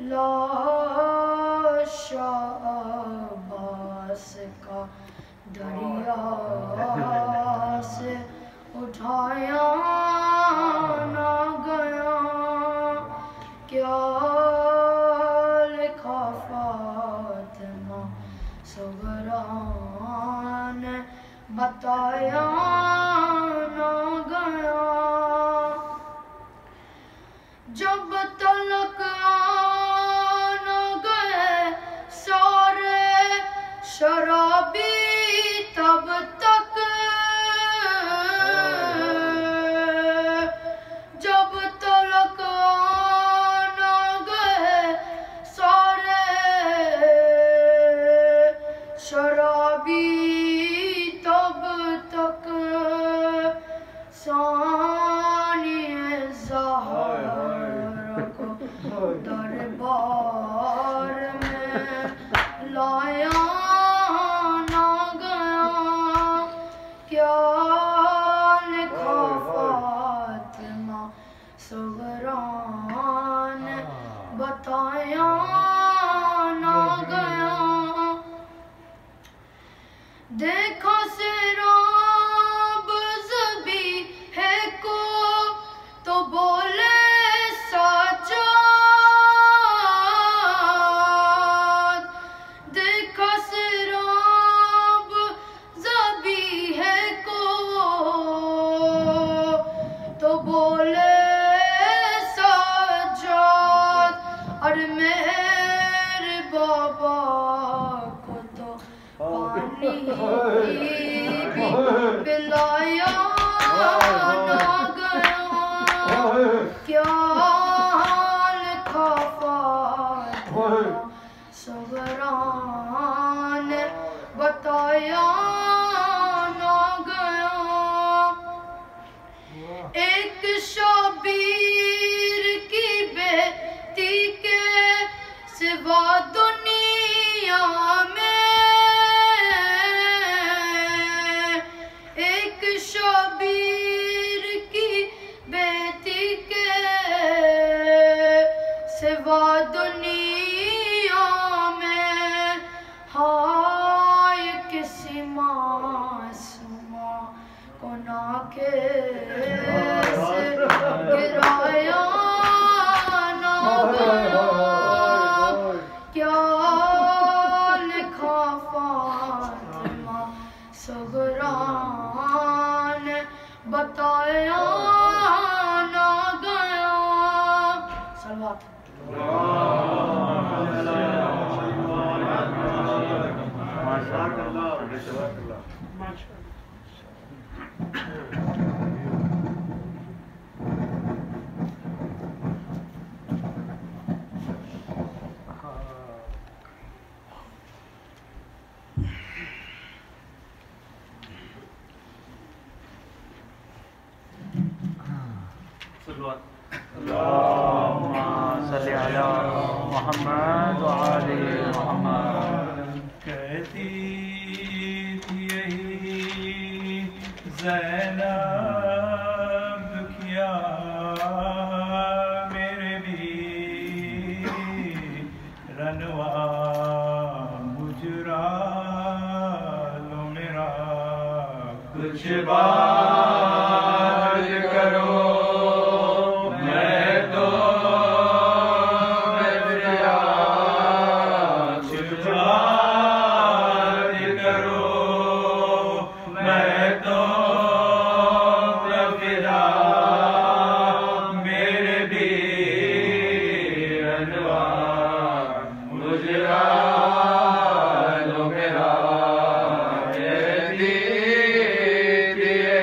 لاش عباس کا دریا سے اٹھایا نہ گیا، کیا لکھا فاطمہ صغریٰ نے بتایا نہ گیا، جب تلک نہ گئے سارے شرابی تب تک، جب تلک نہ گئے سارے شرابی تب تک، ثانی زہرا کو دربار میں لایا نہ گیا، کیا لکھا فاطمہ صغریٰ نے بتایا نہ گیا، دیکھا سیراب ذبیحہ کو تو بولے سجاد، دیکھا سیراب ذبیحہ کو تو بولے سجاد، اور میرے بابا کو تو پانی بھی پلایا نہ گیا، کیا لکھا فاطمہ صغریٰ نے بتایا نہ گیا، ایک شبیر کی بیٹی کے سوا دنیا میں، ایک شبیر کی بیٹی کے سوا دنیا میں، ہائے کسی معصومہ کو ناکس گرایا نہ گیا، کیا لکھا فاطمہ صغریٰ نے بتایا نہ گیا، صلوات اللہم صلی علی محمد وآل محمد، کہتی تھی یہی زینب کیا میرے بھی رنوا مجرا لو میرا کچھ بات کرو، دیے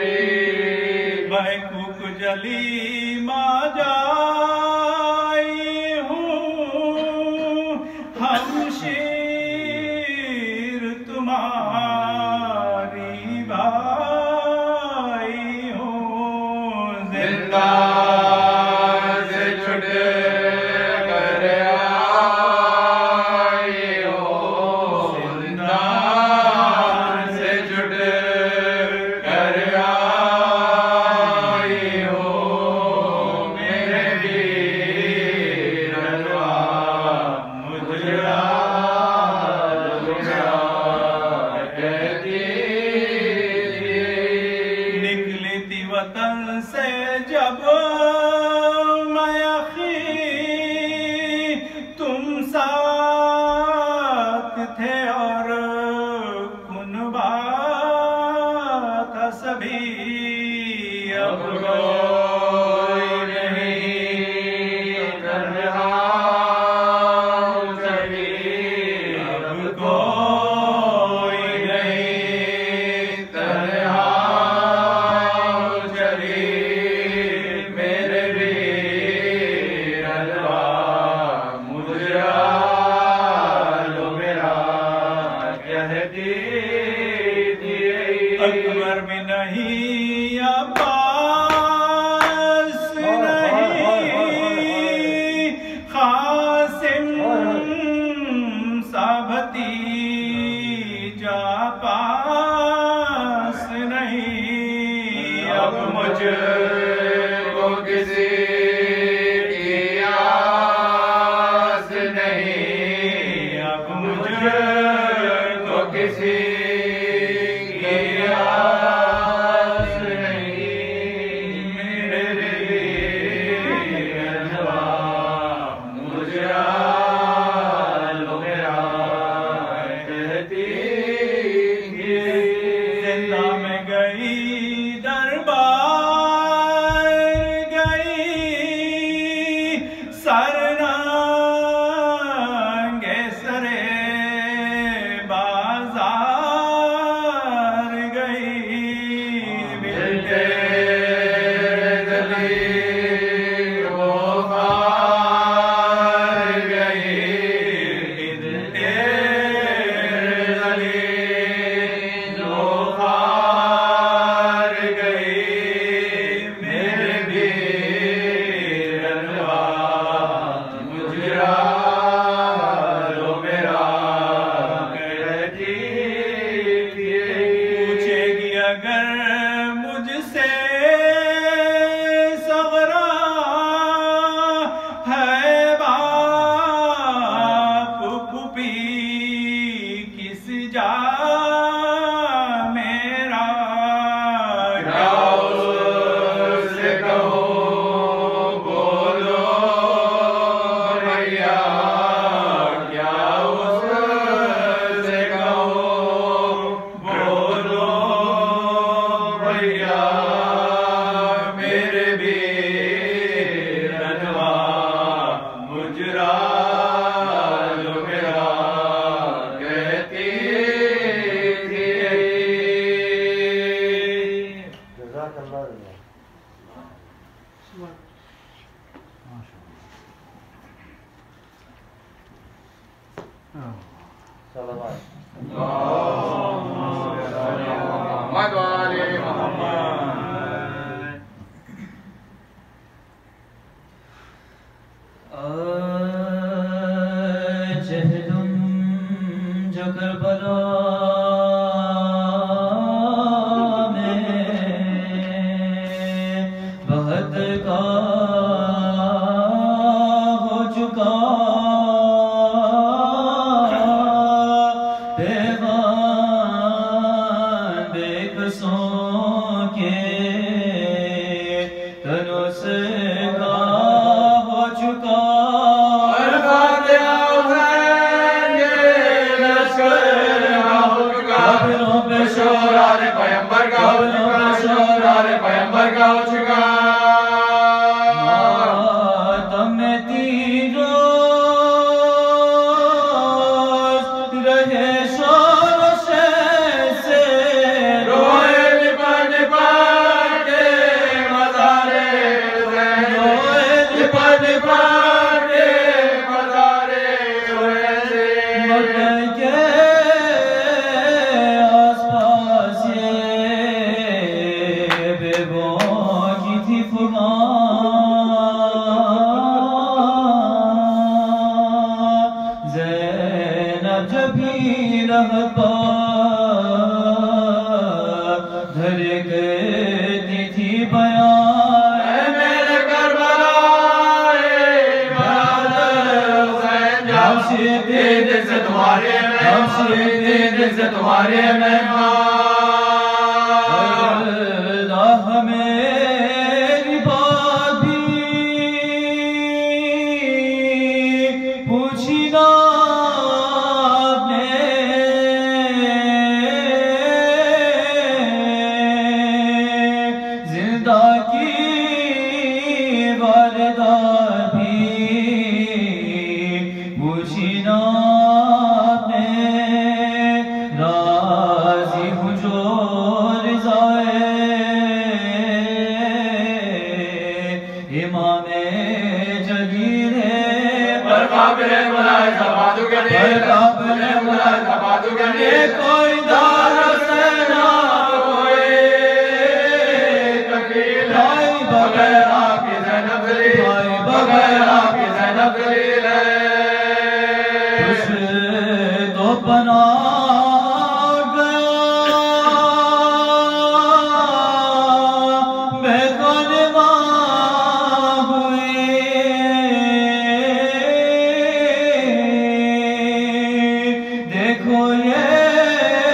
دیکھو یہ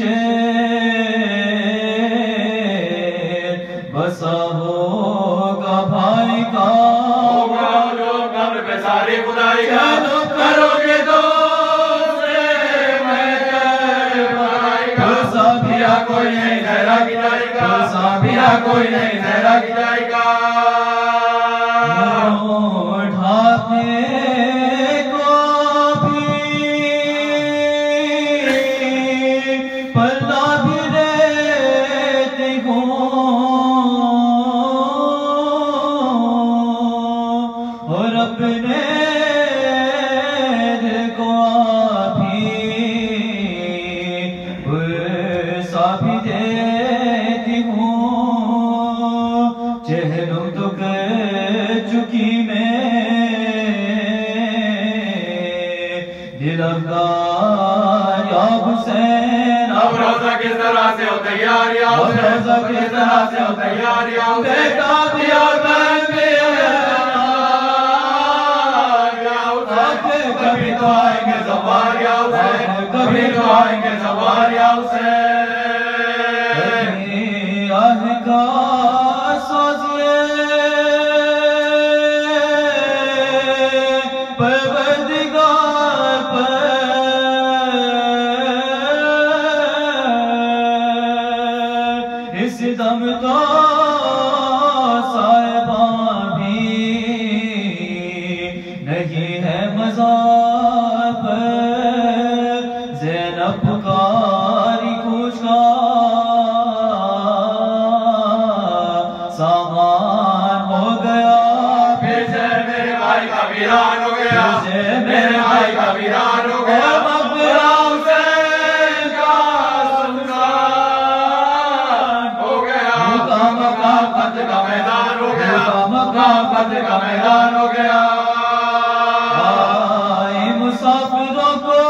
پیچھے بسا ہوگا بھائی کا، ہوگا جو قبر پہ ساری خدائی کا، کرو گے کوئی نہیں زہرا کی جائے گا، سابیہ کوئی نہیں زہرا کی جائے گا، اٹھانے کو بھی پلہ بھی دیتی ہوں، اور اپنے دل کو بھی بھی دیتی ہوں، چہروں تو کر چکی میں دل افغان یا حسین، اب روزہ کس طرح سے ہو تیار یا حسین، روزہ کس طرح سے ہو تیار یا حسین، بیٹا بھی اور بہن بھی کبھی تو آئیں گے زوال یا حسین، کبھی تو آئیں گے زوال یا حسین، آہ کا سازیے پروردگار پر اس دم تو صاحبان بھی نہیں ہے مزار پر، زینب پکاری کچھ کا سامان ہو گیا، پھر سے میرے بھائی کا ویران ہو گیا، میرے بھائی کا ویران ہو گیا، مقبرہ حسین کا سنسان ہو گیا، مقام قتل کا میدان ہو گیا، مقام قتل کا میدان ہو گیا، آئے مسافروں کو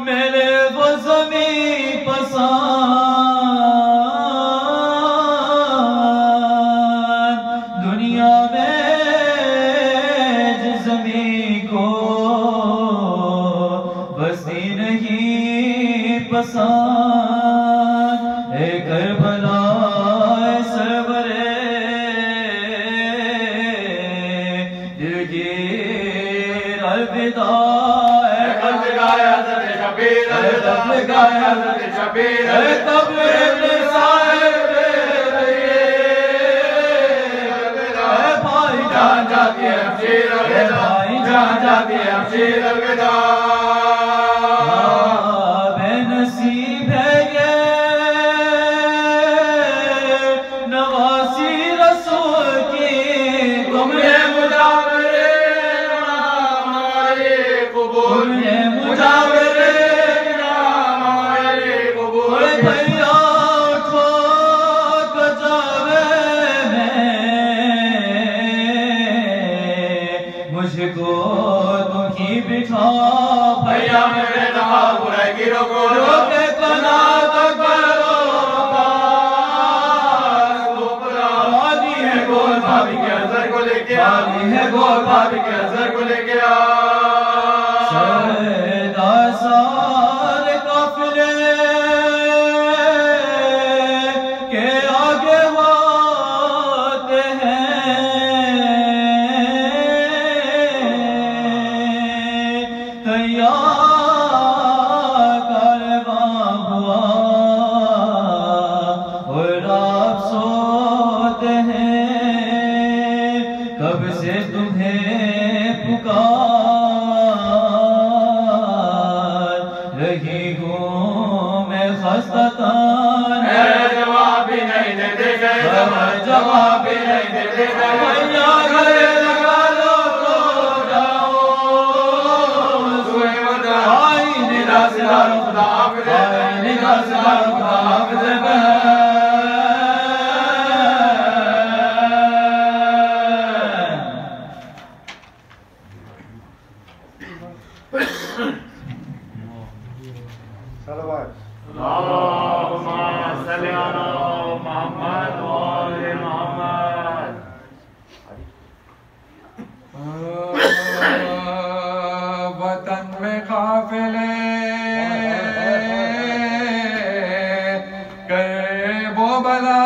میرے وہ زمین پسند، دنیا میں جس زمین کو بستی نہیں پسند، اے کربلا اے سرورے دلگیر الوداع، اے قبر گائے حضرت شبیر، اے قبر گائے حضرت شبیر، اے قبر ابن صاحب اے بھائی جان جاتی ہے ہمشیر الوداع، جان جاتی ہے ہمشیر الوداع، بے نصیب ہے یہ نواسی رسول کی، تم نے مجاورے نام ہماری قبول، تم نے مجاورے نام ہماری قبول، بھیا اٹھو کجاوے میں، مجھ کو تم ہی بٹھا بھیا میرے دماغ برائے گیروں کو روکے کنا تک کرو بھاگی ہے گول بھابی کے اثر کو لے کے آگی ہے گول بھابی کے اثر کو لے کے سردار سارے قافلے کے آگے ہوتے ہیں، تیار کارواں ہوا اور آپ سوتے ہیں، کب سے تمہیں پکار رہی ہوں میں خستتان، جواب بھی نہیں دیتے گئے، جواب بھی نہیں دیتے گئے، بھیا گھرے لگا لو تو جاؤ، سوئے وطن آئی ندا سے دارو خدا حافظ، آئی ندا سے دارو خدا حافظ اللهم صل على محمد وآل محمد. وطن میں قافلے وہ بلا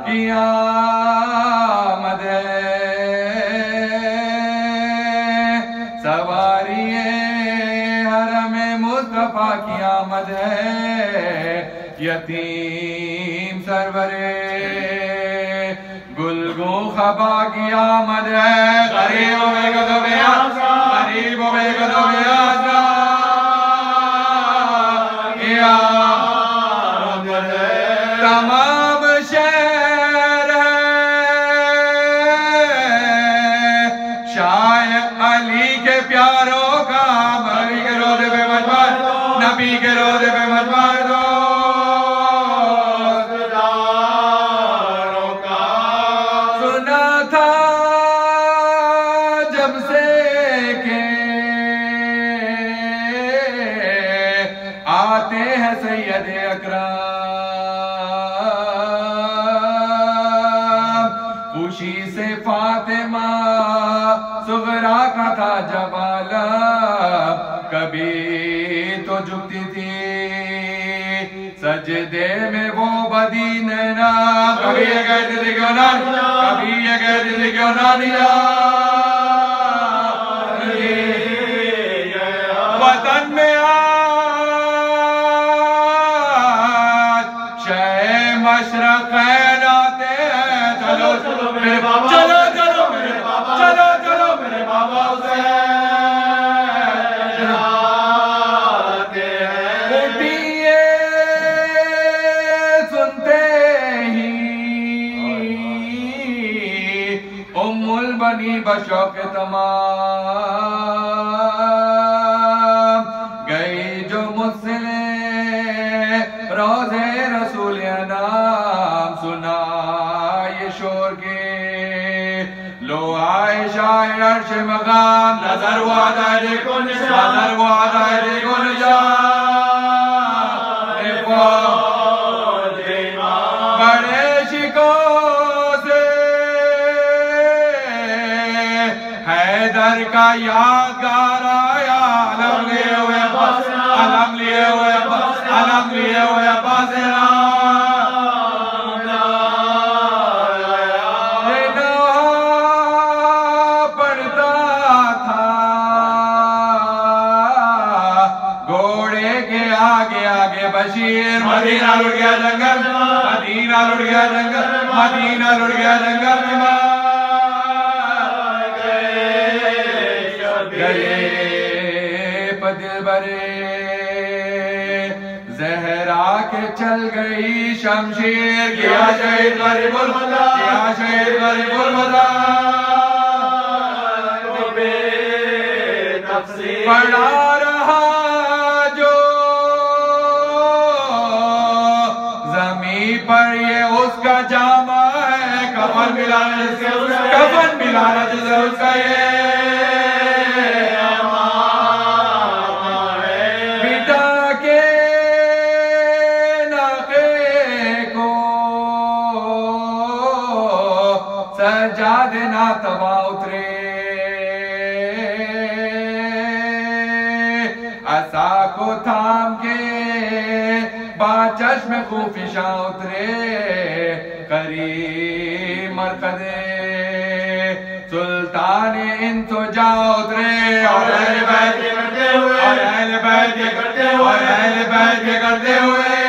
کی آمد ہے سواری حرم مصطفیٰ کی آمد ہے یتیم سرور گلگو خبا کی آمد ہے غریب بے گدو بے آسا غریب بے گدو بے آسا کی آمد ہے تمام شہر ہے شاہ علی کے پیاروں کا نبی کے روضے پہ مجمع نبی کے روضے پہ مجمع سید اکرم خوشی سے فاطمہ صغرا کا تھا جوالا کبھی تو جھکتی تھی سجدے میں وہ بدی نینا کبھی یہ کہتی تھی کیوں نہ کبھی یہ کہتی تھی کیوں نہ دیا وطن میں مشرقین آتے ہیں چلو چلو میرے بابا چلو چلو میرے بابا چلو چلو میرے بابا حسین آتے ہیں اٹھیے سنتے ہی ام البنی بشوق تمام گئی جو مجھ سے روزے رسول نام سنا یہ شور کے لو عائشہ عرش مقام نظر ہوا دائرے کو نشان نظر ہوا دائرے کو نشان بڑے شکوں سے حیدر کا یادگار آیا علم لیے ہوئے بس علم لیے ہوئے بس علم لیے ہوئے بس پڑھتا تھا گھوڑے کے آگے آگے بشیر مدینہ لٹ گیا جنگل مدینہ لٹ گیا جنگل مدینہ لٹ گیا جنگل گئے پدل برے زہرا کے چل گئی شمشیر کیا شہید غریب الخدا کیا شہید غریب الخدا پڑھا رہا جو زمین پر یہ اس کا جامع ہے کفن ملانا جس سے کفن ملانا جس سے اس کا یہ سجاد ناتوا اترے عصا کو تھام کے با چشم خوفشاں اترے قریب مرقدے سلطان انتجا اترے اور اہل بیت کے کرتے ہوئے اور اہل بیت کے کرتے ہوئے اور اہل بیت کے کرتے ہوئے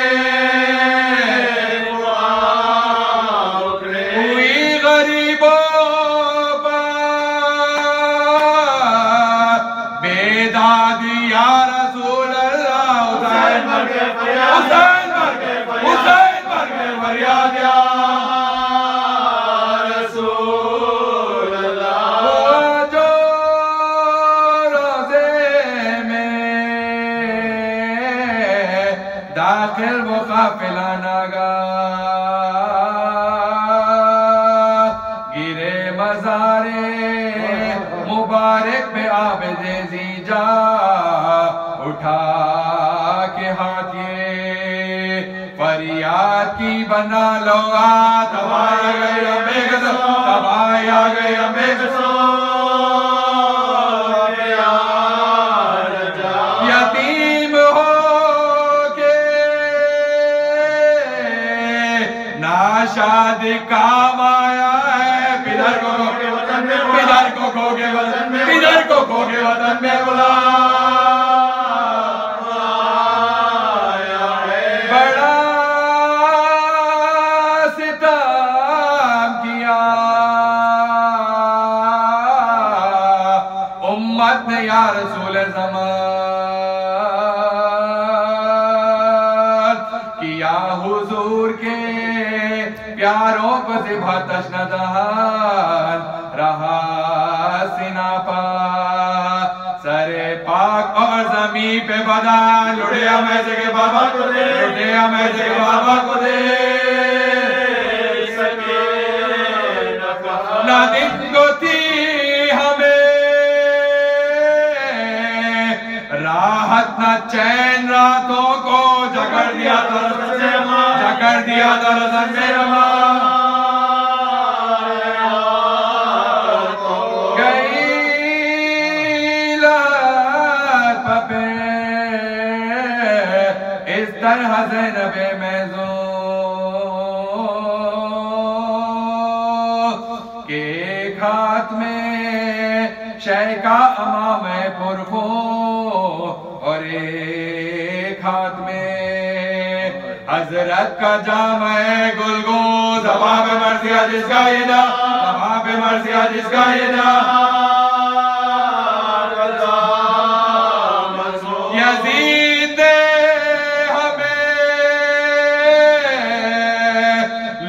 داخل وہ قافلہ ناگا گرے مزارے مبارک پہ عابد زیجا اٹھا کے ہاتھ یہ فریاد کی بنا لو تباہی آ گئی امبے تباہی آ گئی امبے بعد کام آیا ہے پدر کو کھو کے وطن میں پدر کو کھو کے وطن میں پدر کو کھو کے وطن میں بلایا ہے بڑا ستم کیا امت نے یا رسول زمان کیا حضور کے پیاروں کو ذبح تشنہ دہان رہا سینہ پا سر پاک اور زمین پہ بدان لڑیا میں سے کے بابا کو دے لڑیا میں سے کے بابا کو دے نہ دن کو تھی ہمیں راحت نہ چین راتوں کو جکڑ دیا درد سے جکڑ دیا درد سے گئی لات پہ اس طرح زینب محزون کے ایک ہاتھ میں شے کا امام پرخو اور ایک ہاتھ میں حضرت کا جام ہے گلگون زباب مرثیہ جس کا یہ دا زباب مرثیہ جس کا یہ دا یزید ہمیں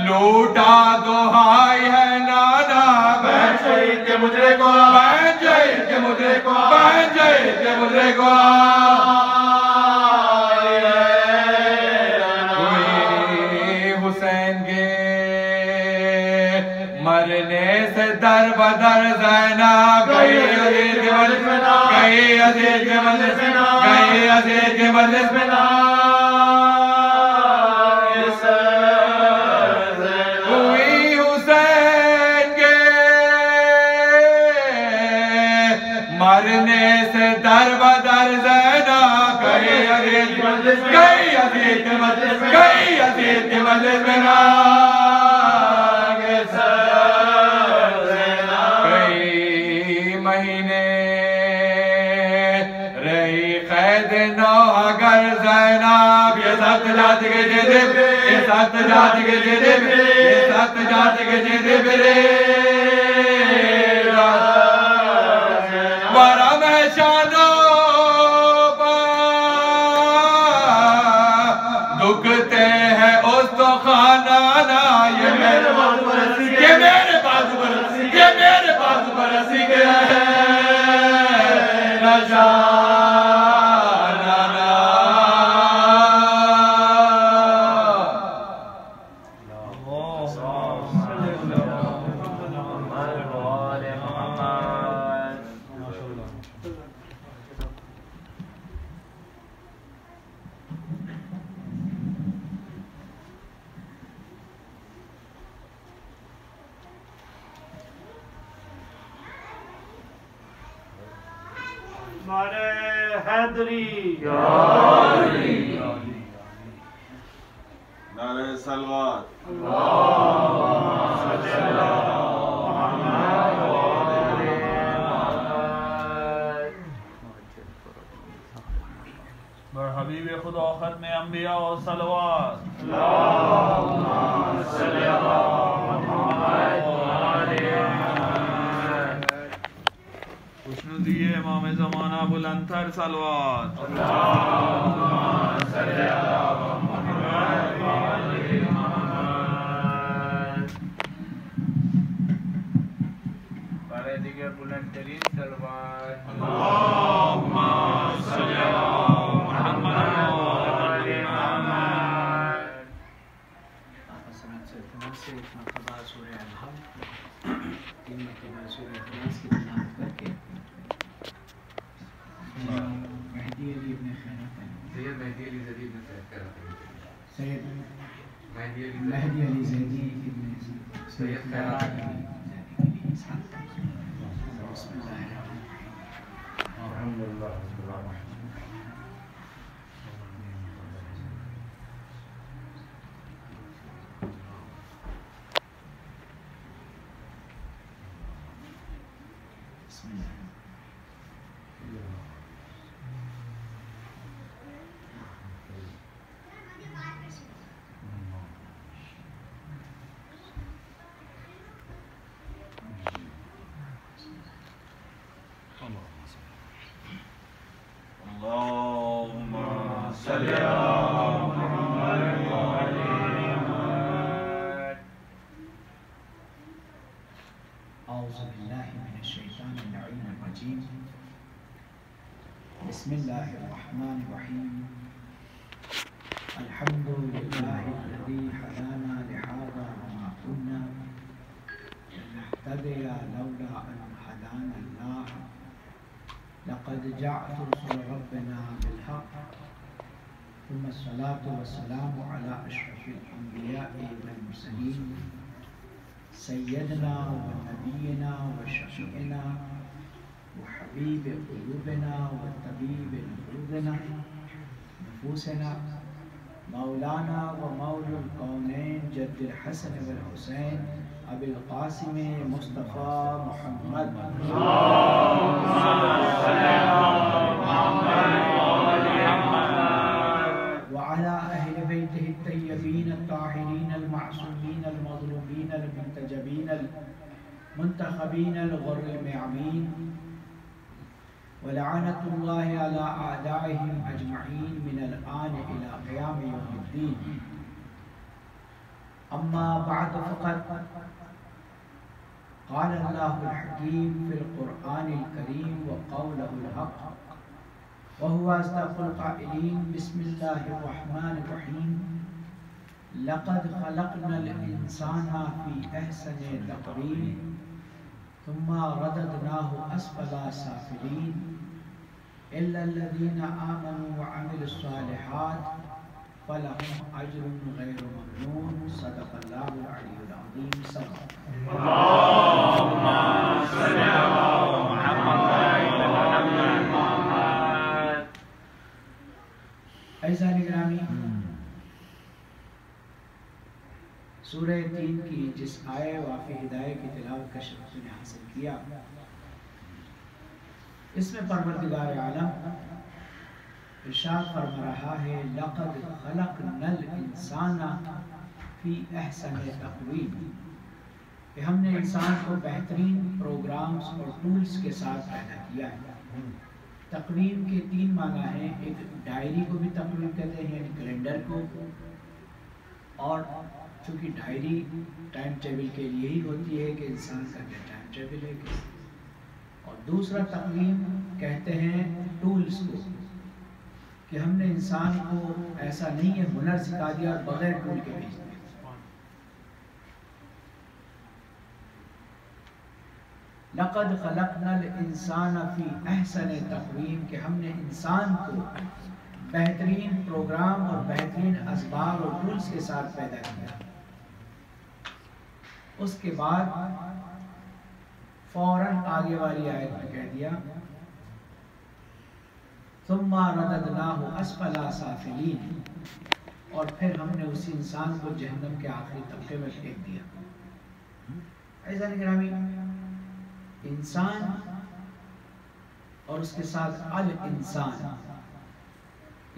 لوٹا دہائی ہے نانا بہن شہید کے مجرے کو بہن شہید کے مجرے کو بہن شہید کے مجرے کو مرنے سے در بدر زینب گئی عزیز کے مجلس میں گئی عزیز کے مجلس میں گئی عزیز کے مجلس میں ہوئی حسین کے مرنے سے در بدر زینب گئی عزیز کے مجلس میں گئی عزیز کے مجلس میں گئی عزیز کے مجلس میں اگر زینب یہ سخت جات کے جدب یہ سخت جات کے جدب یہ سخت جات کے جدب ورم ہے شانو پا دکھتے ہیں اس تو خانانا یہ میرے بازو برسی یہ میرے بازو برسی یہ میرے بازو برسی کے نشان حیدری نعرہ سلوات بر حبیب خدا ختم انبیاء و صلوات خوشنودی امام زمانہ بلندتر صلوات برای دیگر بلندترین صلوات اللهم صل علی محمد و آل محمد. سے مرتبہ سورہ الحمد 3 مرتبہ سورہ اخلاص کی تلاوت کر کے مہدی علی ابن خیرات سید مہدی علی زیدی ابن خیرات سید مہدی علی زیدی ابن سید خیرات بسم اللہ الحمدللہ اللهم صل على محمد وعلى محمد. أعوذ بالله من الشيطان اللعين الرجيم. بسم الله الرحمن الرحيم. الحمد لله الذي هدانا لهذا وما كنا لنهتدي لولا أن هدانا الله. لقد جاءت رسل ربنا بالحق. ثم الصلاة والسلام على أشرف الأنبياء والمرسلين سيدنا ونبينا وشفيعنا وحبيب قلوبنا وطبيب قلوبنا نفوسنا مولانا ومولى الكونين جد الحسن والحسين أبي القاسم مصطفى محمد وعلى أهل بيته الطيبين الطاهرين المعصومين المظلومين المنتجبين المنتخبين الغر الميامين ولعنة الله على أعدائهم أجمعين من الآن إلى قيام يوم الدين. أما بعد فقد قال الله الحكيم في القرآن الكريم وقوله الحق وهو أصدق القائلين. بسم الله الرحمن الرحيم. لقد خلقنا الإنسان في أحسن تقويم ثم رددناه أسفل سافلين إلا الذين آمنوا وعملوا الصالحات فلهم أجر غير ممنون. صدق الله العلي العظيم. صدق اللهم صل على محمد وعلى محمد. عزیزان گرامی، سورہ 3 کی جس آئے واقع ہدایت کی تلاوت کا شرف نے حاصل کیا، اس میں پروردگار عالم ارشاد فرما رہا ہے لقد خلقنا الانسان فی احسن تقویم، کہ ہم نے انسان کو بہترین پروگرامز اور ٹولز کے ساتھ پیدا کیا ہے۔ تقویم کے 3 معنی ہیں، ایک ڈائری کو بھی تقویم کہتے ہیں یعنی کیلنڈر کو، اور چونکہ ڈائری ٹائم ٹیبل کے لیے ہی ہوتی ہے کہ انسان کا کیا ٹائم ٹیبل ہے، اور دوسرا تقویم کہتے ہیں ٹولز کو، کہ ہم نے انسان کو ایسا نہیں ہے ہنر سکھا دیا اور بغیر ٹول کے بھیج دیا۔ لقد خلقنا الانسان فی احسن تقویم، کہ ہم نے انسان کو بہترین پروگرام اور بہترین اسباب اور ٹولز کے ساتھ پیدا کیا۔ اس کے بعد فوراً آگے والی آیت میں کہہ دیا ثم رددناہ اسفل سافلین، اور پھر ہم نے اسی انسان کو جہنم کے آخری طبقے میں پھینک دیا۔ عزیزان گرامی، انسان اور اس کے ساتھ الانسان،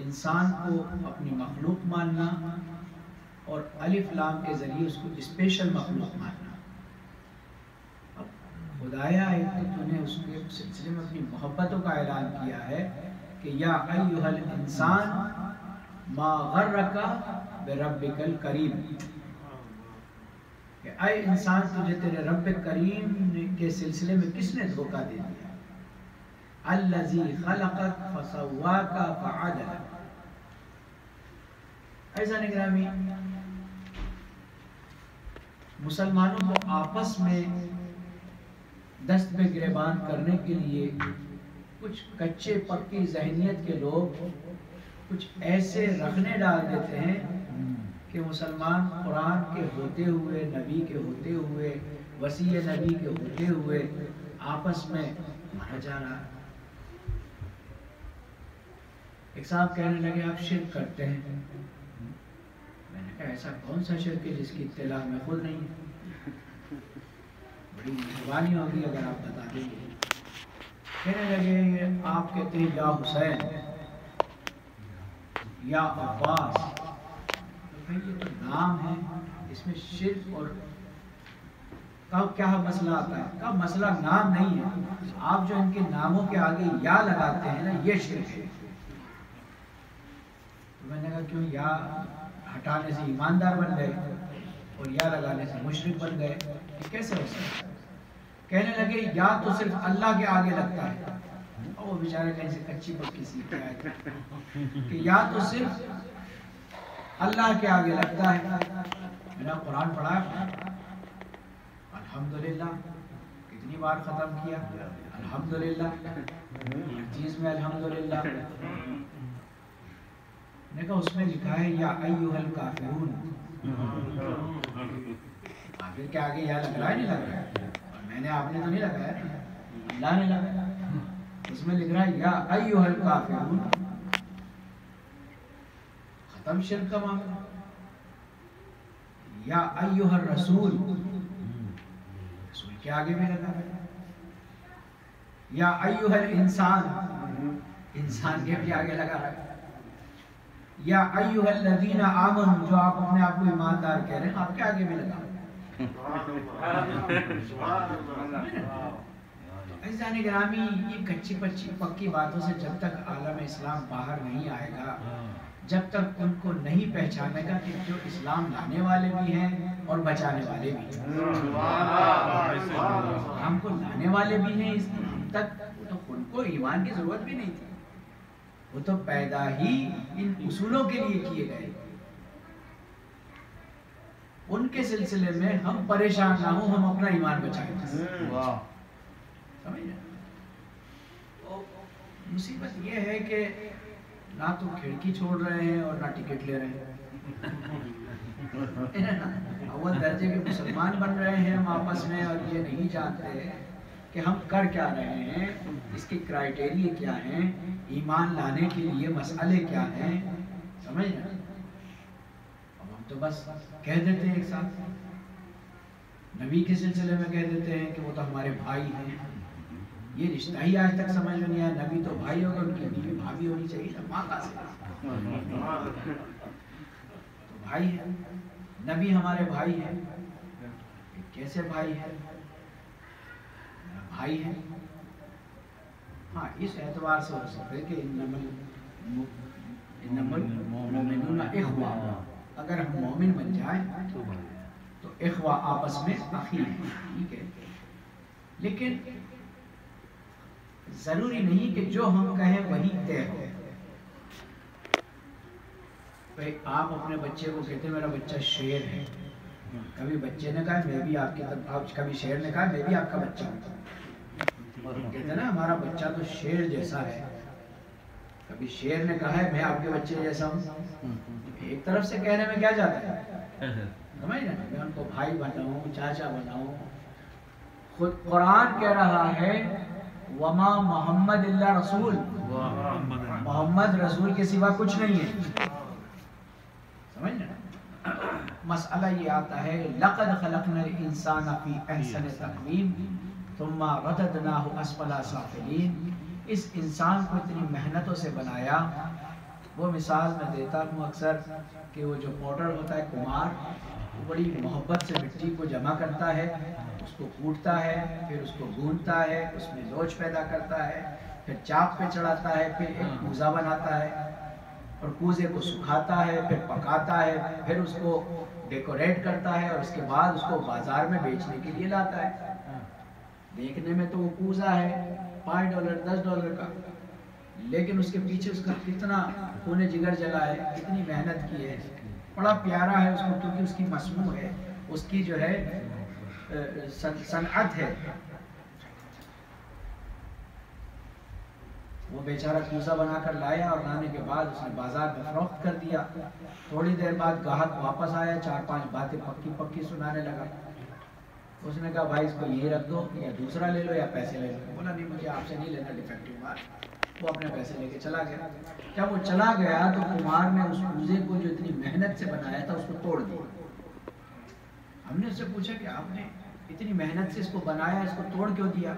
انسان کو اپنی مخلوق ماننا اور الف لام کے ذریعے اس کو اسپیشل مخلوق ماننا۔ اب خدایا ہے کہ تو نے اس کے سلسلے میں اپنی محبتوں کا اعلان کیا ہے کہ یا ایھا الانسان ما غرک بربک الکریم، کہ اے انسان تجھے تیرے رب کریم کے سلسلے میں کس نے دھوکہ دے دیا؟ الذی خلقک فسواک فعدلک۔ عزیزان گرامی، مسلمانوں کو آپس میں دست پہ گریبان کرنے کے لیے کچھ کچے پکی ذہنیت کے لوگ کچھ ایسے رکھنے ڈال دیتے ہیں کہ مسلمان قرآن کے ہوتے ہوئے، نبی کے ہوتے ہوئے، وسیع نبی کے ہوتے ہوئے آپس میں مارا جا رہا ہے۔ ایک صاحب کہنے لگے آپ شرک کرتے ہیں۔ میں نے کہا ایسا کون سا شرک ہے جس کی اطلاع میں خود نہیں ہے؟ بڑی مہربانی ہوگی اگر آپ بتا دیں گے۔ کہنے لگے آپ کہتے ہیں یا حسین یا عباس، یہ تو نام ہے، اس میں شرک اور کیا مسئلہ آتا ہے؟ کہا مسئلہ نام نہیں ہے، آپ جو ان کے ناموں کے آگے یا لگاتے ہیں نا یہ شرک ہے۔ تو میں نے کہا کیوں؟ یا ہٹانے سے ایماندار بن گئے اور یا لگانے سے مشرک بن گئے، یہ کیسے ہو سکتا ہے؟ کہنے لگے یا تو صرف اللہ کے آگے لگتا ہے، اور وہ بیچارے کہیں سے کچی پکی سیکھ آئے کہ یا تو صرف اللہ کے آگے لگتا ہے۔ میں نے قرآن پڑھا ہے، الحمدللہ کتنی بار ختم کیا، الحمدللہ ہر چیز میں الحمدللہ۔ میں نے کہا اس میں لکھا ہے یا ایھا الکافرون، کافر کے آگے یا لگ رہا ہے نہیں لگ رہا ہے؟ میں نے آپ نے تو نہیں لگایا، اللہ نے لگایا۔ اس میں لکھ رہا ہے یا ایھا الکافرون، ختم شرک کا معاملہ۔ یا ایھا الرسول، رسول کے آگے بھی لگا ہے۔ یا ایھا الانسان، انسان کے بھی آگے لگا ہے۔ یا ایھا الذین آمنوا، جو آپ اپنے آپ کو ایماندار کہہ رہے ہیں، آپ کے آگے بھی لگا ہے۔ عزیزان گرامی، یہ کچی پکی باتوں سے جب تک عالم اسلام باہر نہیں آئے گا، جب تک ان کو نہیں پہچانے گا کہ جو اسلام لانے والے بھی ہیں اور بچانے والے بھی ہیں، ہم کو لانے والے بھی ہیں، اس ہم تک تو ان کو ایمان کی ضرورت بھی نہیں تھی، وہ تو پیدا ہی ان اصولوں کے لیے کیے گئے۔ ان کے سلسلے میں ہم پریشان نہ ہوں، ہم اپنا ایمان بچائیں۔ سمجھ؟ مصیبت یہ ہے کہ نہ تو کھڑکی چھوڑ رہے ہیں اور نہ ٹکٹ لے رہے ہیں، اول درجے کے مسلمان بن رہے ہیں ہم آپس میں، اور یہ نہیں جانتے کہ ہم کر کیا رہے ہیں، اس کے کرائیٹیریے کیا ہیں، ایمان لانے کے لیے مسئلے کیا ہیں، سمجھ نا؟ اب ہم تو بس کہہ دیتے ہیں ایک ساتھ، نبی کے سلسلے میں کہہ دیتے ہیں کہ وہ تو ہمارے بھائی ہیں۔ یہ رشتہ ہی آج تک سمجھ میں نہیں آیا، نبی تو بھائی ہوگا، ان کی بیوی بھابھی ہونی چاہیے نا، ماں کا سے تو بھائی ہے، نبی ہمارے بھائی ہیں۔ کیسے بھائی ہے؟ بھائی ہے، ہاں اس اعتبار سے ہو سکتا ہے کہ انما المؤمنون اخوہ، اگر ہم مومن بن جائیں تو اخوہ آپس میں اخی ہیں، ٹھیک ہے، لیکن ضروری نہیں کہ جو ہم کہیں وہی طے ہو۔ بھائی آپ اپنے بچے کو کہتے ہیں میرا بچہ شیر ہے، کبھی بچے نے کہا میں بھی آپ کی طرف، کبھی شیر نے کہا میں بھی آپ کا بچہ ہوں، کہتے ہیں نا ہمارا بچہ تو شیر جیسا ہے، کبھی شیر نے کہا ہے میں آپ کے بچے جیسا ہوں۔ ایک طرف سے کہنے میں کیا جاتا ہے، سمجھ نا، میں ان کو بھائی بناؤں، چاچا بناؤں۔ خود قرآن کہہ رہا ہے وما محمد اللہ رسول، محمد رسول کے سوا کچھ نہیں ہے، سمجھ نا؟ مسئلہ یہ آتا ہے لقد خلقنا الانسان فی احسن تقویم ثم رددناہ اسفل سافلین، اس انسان کو اتنی محنتوں سے بنایا۔ وہ مثال میں دیتا ہوں اکثر کہ وہ جو پوٹر ہوتا ہے، کمار، وہ بڑی محبت سے مٹی کو جمع کرتا ہے، اس کو کوٹتا ہے، پھر اس کو گوندتا ہے، اس میں لوچ پیدا کرتا ہے، پھر چاک پہ چڑھاتا ہے، پھر ایک کوزہ بناتا ہے، اور کوزے کو سکھاتا ہے، پھر پکاتا ہے، پھر اس کو ڈیکوریٹ کرتا ہے، اور اس کے بعد اس کو بازار میں بیچنے کے لیے لاتا ہے۔ دیکھنے میں تو وہ کوزہ ہے $5 $10 کا، لیکن اس کے پیچھے اس کا کتنا خون جگر جلا ہے، کتنی محنت کی ہے، بڑا پیارا ہے اس کو، کیونکہ اس کی مصنوع ہے، اس کی جو ہے صنعت ہے۔ وہ بیچارہ کوزہ بنا کر لایا، اور لانے کے بعد اس نے بازار میں فروخت کر دیا۔ تھوڑی دیر بعد گاہک واپس آیا، 4-5 باتیں پکی سنانے لگا۔ اس نے کہا بھائی اس کو یہ رکھ دو، یا دوسرا لے لو یا پیسے لے لو۔ بولا نہیں مجھے آپ سے نہیں لینا ڈیفیکٹو مال۔ وہ اپنے پیسے لے کے چلا گیا۔ جب وہ چلا گیا تو کمار نے اس کوزے کو جو اتنی محنت سے بنایا تھا اس کو توڑ دیا۔ ہم نے اس سے پوچھا کہ آپ نے اتنی محنت سے اس کو بنایا، اس کو توڑ کیوں دیا؟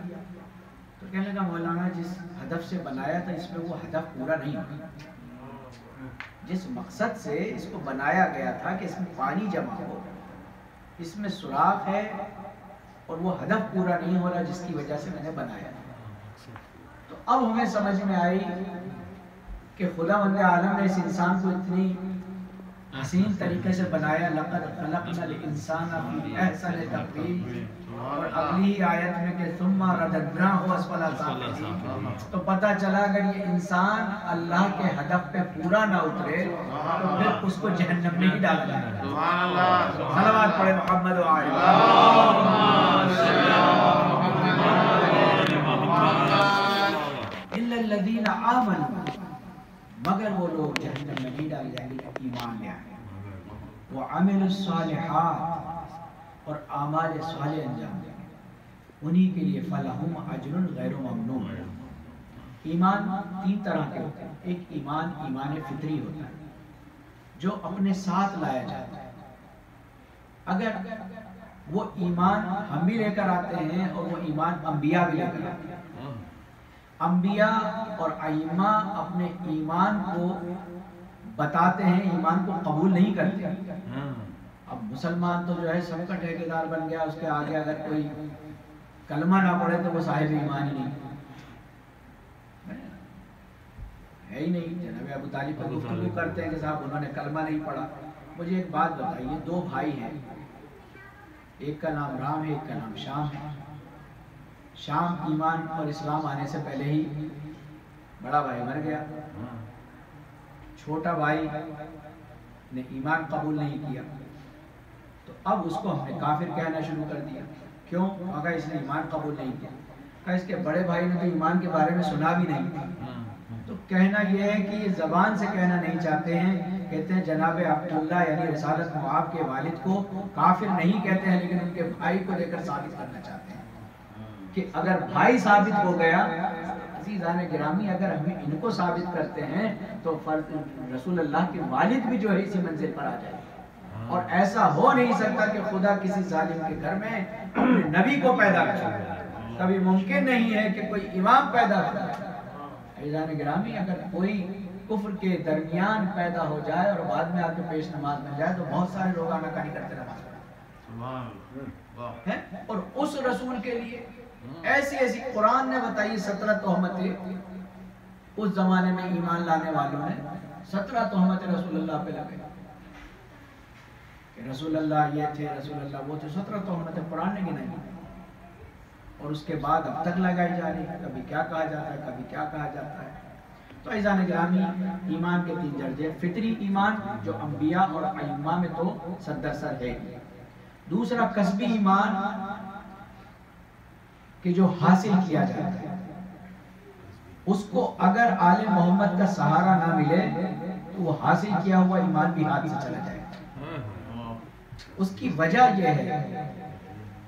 تو کہنے لگا مولانا جس ہدف سے بنایا تھا اس میں وہ ہدف پورا نہیں ہوا. جس مقصد سے اس کو بنایا گیا تھا کہ اس میں پانی جمع ہو، اس میں سوراخ ہے اور وہ ہدف پورا نہیں ہو رہا جس کی وجہ سے میں نے بنایا. تو اب ہمیں سمجھ میں آئی کہ خداوند عالم نے اس انسان کو اتنی حسین طریقے سے بنایا، لقد خلقنا الانسان فی احسن تقویم، اور اگلی آیت میں کہ ثم رددناہ اسفل سافلین. تو پتہ چلا اگر یہ انسان اللہ کے ہدف پہ پورا نہ اترے تو پھر اس کو جہنم میں ہی ڈالا جائے گا. سبحان اللہ. صلوات پڑھے محمد و آل الا الذین آمنوا، مگر وہ لوگ جہنم میں نہیں ڈالے جائیں گے ایمان لے آئے وعملوا الصالحات، اور اعمال صالح انجام دیں گے، انہی کے لیے فلہم اجر غیر ممنون. ایمان تین طرح کے ہوتے ہیں. ایک ایمان ایمان فطری ہوتا ہے جو اپنے ساتھ لایا جاتا ہے. اگر وہ ایمان ہم بھی لے کر آتے ہیں اور وہ ایمان انبیاء بھی لے کر آتے ہیں. انبیاء اور ائمہ اپنے ایمان کو بتاتے ہیں، ایمان کو قبول نہیں کرتے. اب مسلمان تو جو ہے سب کا ٹھیکیدار بن گیا، اس کے آگے اگر کوئی کلمہ نہ پڑھے تو وہ صاحب ایمان ہی نہیں ہے ہی نہیں. جناب ابو طالب پر گفتگو کرتے ہیں کہ صاحب انہوں نے کلمہ نہیں پڑھا. مجھے ایک بات بتائیے، دو بھائی ہیں، ایک کا نام رام ہے، ایک کا نام شام ہے. شام ایمان اور اسلام آنے سے پہلے ہی بڑا بھائی مر گیا. چھوٹا بھائی نے ایمان قبول نہیں کیا تو اب اس کو ہم نے کافر کہنا شروع کر دیا. کیوں؟ اگر اس نے ایمان قبول نہیں کیا. کہ اس کے بڑے بھائی نے تو ایمان کے بارے میں سنا بھی نہیں. تو کہنا یہ ہے کہ یہ زبان سے کہنا نہیں چاہتے ہیں. کہتے ہیں جناب عبداللہ یعنی رسالت معاف کے والد کو کافر نہیں کہتے ہیں، لیکن ان کے بھائی کو لے کر ثابت کرنا چاہتے ہیں کہ اگر بھائی ثابت ہو گیا، عزیزان گرامی اگر ہم ان کو ثابت کرتے ہیں تو رسول اللہ کے والد بھی جو ہے اسی منزل پر آ جائے. اور ایسا ہو نہیں سکتا کہ خدا کسی ظالم کے گھر میں اپنے نبی کو پیدا کرے. کبھی ممکن نہیں ہے کہ کوئی امام پیدا کرے. عزیزان گرامی اگر کوئی کفر کے درمیان پیدا ہو جائے اور بعد میں آ کے پیش نماز بن جائے تو بہت سارے لوگ آناکاری کرتے نماز پڑھتے. اور اس رسول کے لیے ایسی ایسی قرآن نے بتائی 17 تہمتیں. اس زمانے میں ایمان لانے والوں نے 17 تہمتیں رسول اللہ پہ لگائی کہ رسول اللہ یہ تھے، رسول اللہ وہ تھے. 17 تہمتیں قرآن نے گنائی اور اس کے بعد اب تک لگائی جا رہی ہے. کبھی کیا کہا جاتا ہے، کبھی کیا کہا جاتا ہے. تو عزیزان گرامی ایمان کے 3 درجے. فطری ایمان جو انبیاء اور ائمہ میں تو صدر سر ہے. دوسرا کسبی ایمان کہ جو حاصل کیا جاتا ہے، اس کو اگر آل محمد کا سہارا نہ ملے تو وہ حاصل کیا ہوا ایمان بھی ہاتھ سے چلا جائے. اس کی وجہ یہ ہے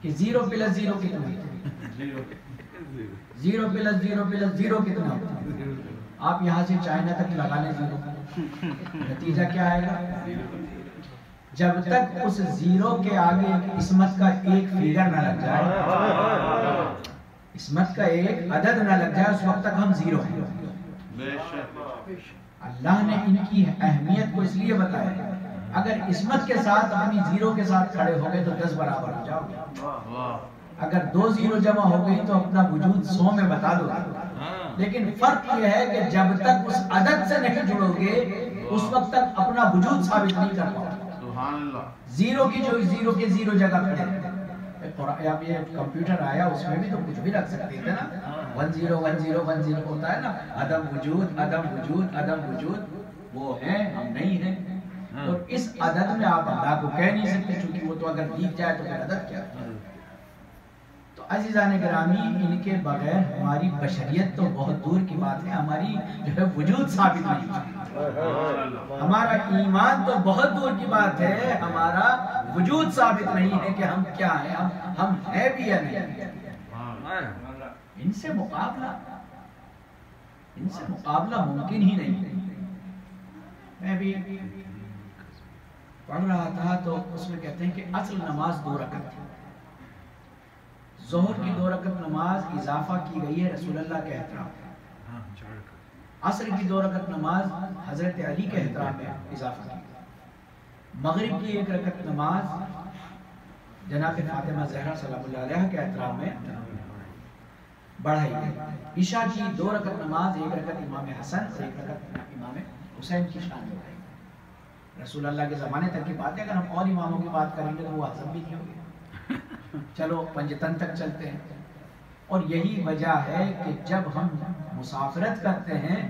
کہ 0 + 0 کتنا ہوتا ہے؟ 0 + 0 + 0 کتنا ہوتا ہے؟ آپ یہاں سے چائنا تک لگا لیں 0، نتیجہ کیا آئے گا؟ جب تک اس 0 کے آگے عصمت کا ایک فگر نہ لگ جائے، عصمت کا ایک عدد نہ لگ جائے، اس وقت تک ہم 0 ہیں. اللہ نے ان کی اہمیت کو اس لیے بتایا اگر عصمت کے ساتھ اپنی 0 کے ساتھ کھڑے ہو گئے تو 10 برابر ہو جاؤ گے. اگر 2 0 جمع ہو گئی تو اپنا وجود 100 میں بتا دو گے. لیکن فرق یہ ہے کہ جب تک اس عدد سے نہیں جڑو گے اس وقت تک اپنا وجود ثابت نہیں کر پاؤ. 0 کی جو 0 کے 0 جگہ کھڑے ہیں. اب یہ کمپیوٹر آیا اس میں بھی تو کچھ بھی رکھ سکتے تھے نا. 1 0 1 0 1 0 ہوتا ہے نا. عدم وجود عدم وجود عدم وجود، وہ ہیں ہم نہیں ہیں. اور اس عدد میں آپ اللہ کو کہہ نہیں سکتے چونکہ وہ تو اگر دیکھ جائے تو پھر عدد کیا ہے. تو عزیزان گرامی ان کے بغیر ہماری بشریت تو بہت دور کی بات ہے، ہماری جو ہے وجود ثابت نہیں ہے. ہمارا ایمان تو بہت دور کی بات ہے، ہمارا وجود ثابت نہیں ہے کہ ہم کیا ہیں، ہم ہیں بھی یا نہیں. ان سے مقابلہ ممکن ہی نہیں. میں بھی پڑھ رہا تھا تو اس میں کہتے ہیں کہ اصل نماز 2 رکعت تھی، ظہر کی 2 رکعت نماز اضافہ کی گئی ہے رسول اللہ کے احترام میں، عصر کی 2 رکعت نماز حضرت علی کے احترام میں اضافہ کی، مغرب کی 1 رکعت نماز جناب فاطمہ زہرا سلام اللہ علیہ کے احترام میں بڑھائی گئی، عشاء کی 2 رکعت نماز 1 رکعت امام حسن اور 1 رکعت امام حسین کی شان میں بڑھائی۔ رسول اللہ کے زمانے تک کی بات ہے، اگر ہم اور اماموں کی بات کریں گے تو وہ ہضم بھی نہیں ہوگی۔ چلو پنجتن تک چلتے ہیں، اور یہی وجہ ہے کہ جب ہم مسافرت کرتے ہیں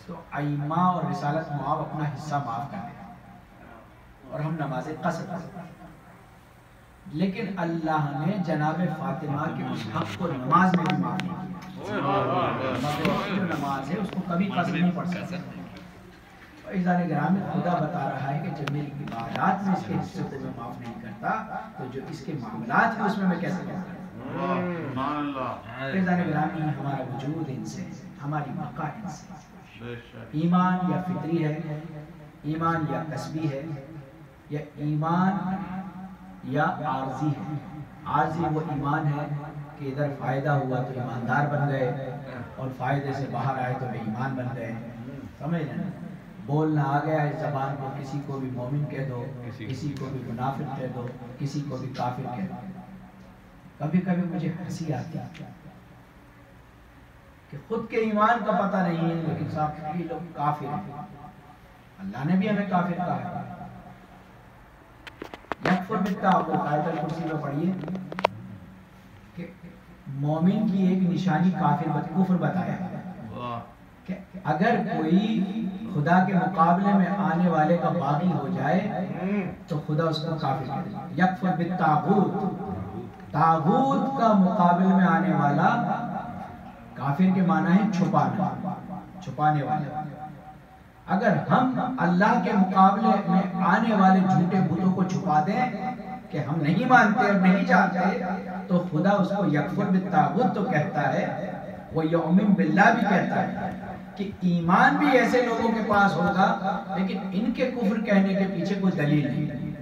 تو ائمہ اور رسالت معاف اپنا حصہ معاف کر دیں اور ہم نماز قصر پڑھتے ہیں، لیکن اللہ نے جناب فاطمہ کے اس حق کو نماز میں بھی معاف نہیں کیا۔ مغرب کی جو نماز ہے اس کو کبھی قصر نہیں پڑھ سکتے۔ عزیزان گرامی، خدا بتا رہا ہے کہ جب میری عبادات میں اس کے حصے کو میں معاف نہیں کرتا تو جو اس کے معاملات ہیں اس میں کیسے کرتا ہوں؟ عزیزان گرامی، ہمارا وجود ان سے، ہماری بقا ان سے، ایمان یا فطری ہے، ایمان یا کسبی ہے، یا ایمان یا عارضی ہے۔ عارضی وہ ایمان ہے کہ ادھر فائدہ ہوا تو ایماندار بن گئے اور فائدے سے باہر آئے تو بے ایمان بن گئے، سمجھ رہے ہیں؟ بولنا آ گیا اس زبان کو، کسی کو بھی مومن کہہ دو، کسی کو بھی منافق کہہ دو، کسی کو بھی کافر کہہ دو۔ کبھی کبھی مجھے ہنسی آتی ہے کہ خود کے ایمان کا پتہ نہیں ہے لیکن صاحب یہ لوگ کافر ہیں۔ اللہ نے بھی ہمیں کافر کہا ہے۔ یکفر بالطاغوت، آیت الکرسی میں پڑھیے کہ مومن کی ایک نشانی کفر بتایا کہ اگر کوئی خدا کے مقابلے میں آنے والے کا باغی ہو جائے تو خدا اس کو کافر کہہ دے۔ یکفر بالطاغوت، طاغوت کا مقابلے میں آنے والا، کافر کے معنی ہے چھپانا، چھپانے والا۔ اگر ہم اللہ کے مقابلے میں آنے والے جھوٹے بتوں کو چھپا دیں کہ ہم نہیں مانتے اور نہیں جانتے تو خدا اس کو یکفر بالطاغوت تو کہتا ہے، وہ یؤمن باللہ بھی کہتا ہے کہ ایمان بھی ایسے لوگوں کے پاس ہوگا لیکن ان کے کفر کہنے کے پیچھے کوئی دلیل نہیں۔